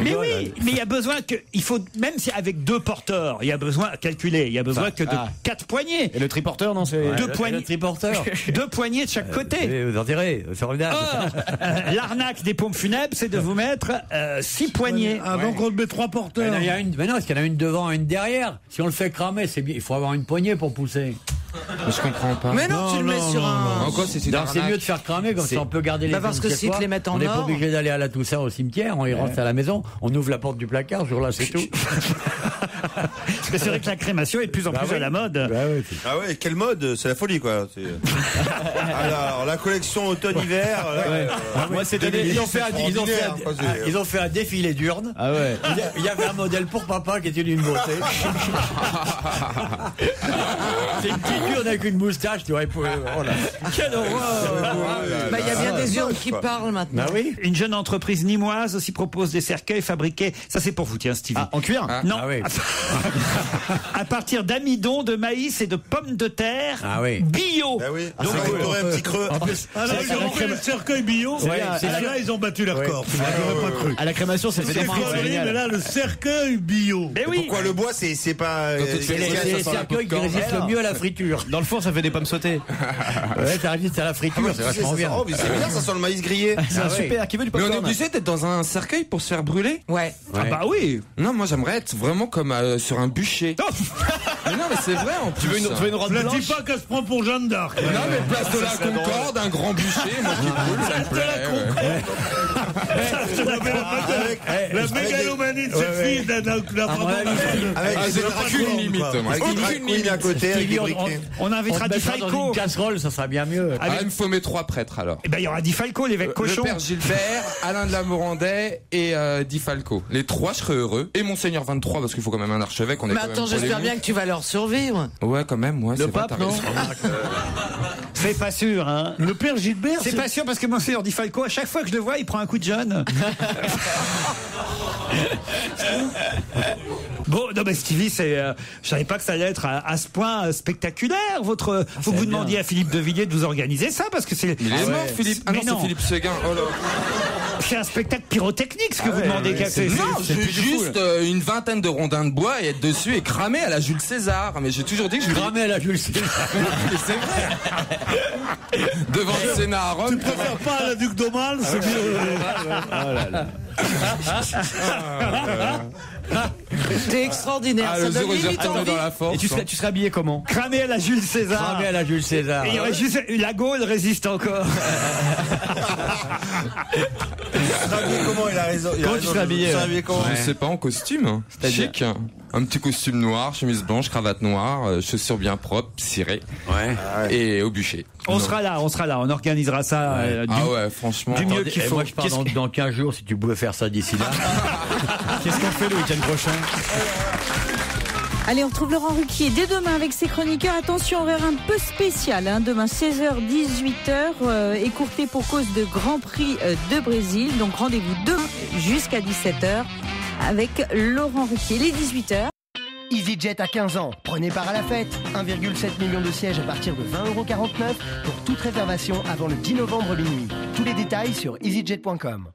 mais oui, mais il y a besoin que, il faut, même si avec 2 porteurs, il y a besoin à calculer, il y a besoin que de 4 poignées. Et le triporteur, non, c'est 2 poignées. Le triporteur. 2 poignées de chaque côté. Vous enterrez, c'est formidable. L'arnaque des pompes funèbres, c'est de vous mettre 6 poignées. Ah, donc on met 3 porteurs. Mais non, parce qu'il y en a une devant, une derrière. Si on le fait cramer, c'est bien. Il faut avoir une poignée pour pousser. Mais je comprends pas. Mais non, tu le mets sur un... Encore, c'est mieux de faire cramer, comme ça on peut garder les parce que si tu les mets en or... On n'est pas obligé d'aller à la Toussaint au cimetière, on y rentre à la maison, on ouvre la porte du placard, ce jour-là c'est tout. Mais c'est vrai que la crémation est de plus en plus à la mode. Ah ouais, quelle mode? C'est la folie, quoi. Alors, la collection automne-hiver. Moi, cette année, ils ont fait un défilé d'urnes. Ah ouais. Il y avait un modèle pour papa qui était d'une beauté. C'est une petite urne avec une moustache, tu vois. Quelle horreur! Il y a bien des urnes qui parlent maintenant. Bah oui. Une jeune entreprise nimoise aussi propose des cercueils fabriqués. Ça, c'est pour vous, tiens, Stevie. En cuir? Non. Ah oui. À partir d'amidon, de maïs et de pommes de terre. Ah oui. Bio. Ah oui. Donc, t'aurais un petit creux. Alors, ils ont fait le cercueil bio. Là, ils ont battu leur corps. J'aurais pas cru. À la crémation, c'est fait des frites, c'est Mais génial. là, le cercueil bio. Mais oui. Pourquoi le bois, c'est pas... C'est les cercueils qui résistent le mieux à la friture. Dans le four, ça fait des pommes sautées. Ouais, ça résiste à la friture, c'est vachement bien. Oh, mais c'est bizarre, ça sent le maïs grillé. C'est super. Qui veut du Mais on est popcorn? obligé d'être dans un cercueil pour se faire brûler? Ouais. Ah bah oui. Non, moi j'aimerais être vraiment comme sur un bûcher. Mais non, mais c'est vrai en plus. Tu veux une robe Ne blanche? dis pas qu'elle se prend pour Jeanne d'Arc. Non, mais place de la Concorde, un grand bûcher, moi qui brûle, ça me plaît. La mégalomanie de cette fille d'un Avec des drag limite. Avec une drag queen à côté, avec des briquets. On invitera Di Dans Falco. une casserole, ça sera bien mieux. Ah, il me faut mes 3 prêtres alors. Eh ben, il y aura Di Falco, l'évêque Le cochon. père Gilbert, Alain de la Morandais et Di Falco. Les 3, je serais heureux. Et Monseigneur 23, parce qu'il faut quand même un archevêque. On est Mais quand attends, même j'espère polémique. bien que tu vas leur survivre. Ouais, quand même, ouais. Le pape, non? C'est pas sûr, hein. Le père Gilbert, C'est pas sûr parce que Monseigneur Di Falco, à chaque fois que je le vois, il prend un coup de jeune. Bon, non mais Stevie, je savais pas que ça allait être à ce point spectaculaire. Faut que vous demandiez à Philippe de Villiers de vous organiser ça parce que c'est. Il est mort, Philippe. Ah non, c'est Philippe Seguin. Oh là. C'est un spectacle pyrotechnique ce que vous demandez. Non, j'ai juste une vingtaine de rondins de bois et être dessus et cramer à la Jules César. Mais j'ai toujours dit que je cramer à la Jules César. Mais c'est vrai. Devant le Sénat à Rome. Tu préfères pas à la Duc d'Aumale? C'est mieux. Oh là là. C'est extraordinaire. Ah, Ça le donne jour où j'ai limite retourné envie. dans la force. Et tu serais habillé comment? Cramé à la Jules César. Cramer à la Jules César. Et il y aurait juste la Gaule résiste encore. Comment il a raison? Comment tu serais habillé? Je sais pas, en costume. Chic. Un petit costume noir, chemise blanche, cravate noire, chaussures bien propres, cirées. Ouais. Et au bûcher. On sera là, on organisera ça Ah ouais, franchement. du mieux qu'il faut. Moi, je pars dans 15 jours, si tu pouvais faire ça d'ici là. Qu'est-ce qu'on fait le week-end prochain? Allez, on retrouve Laurent Ruquier dès demain avec ses chroniqueurs. Attention, horaire un peu spécial. Demain, 16h, 18h, écourté pour cause de Grand Prix de Brésil. Donc, rendez-vous demain jusqu'à 17h avec Laurent Ruquier. Les 18h. EasyJet à 15 ans. Prenez part à la fête. 1,7 million de sièges à partir de 20,49 € pour toute réservation avant le 10 novembre minuit. Tous les détails sur easyjet.com.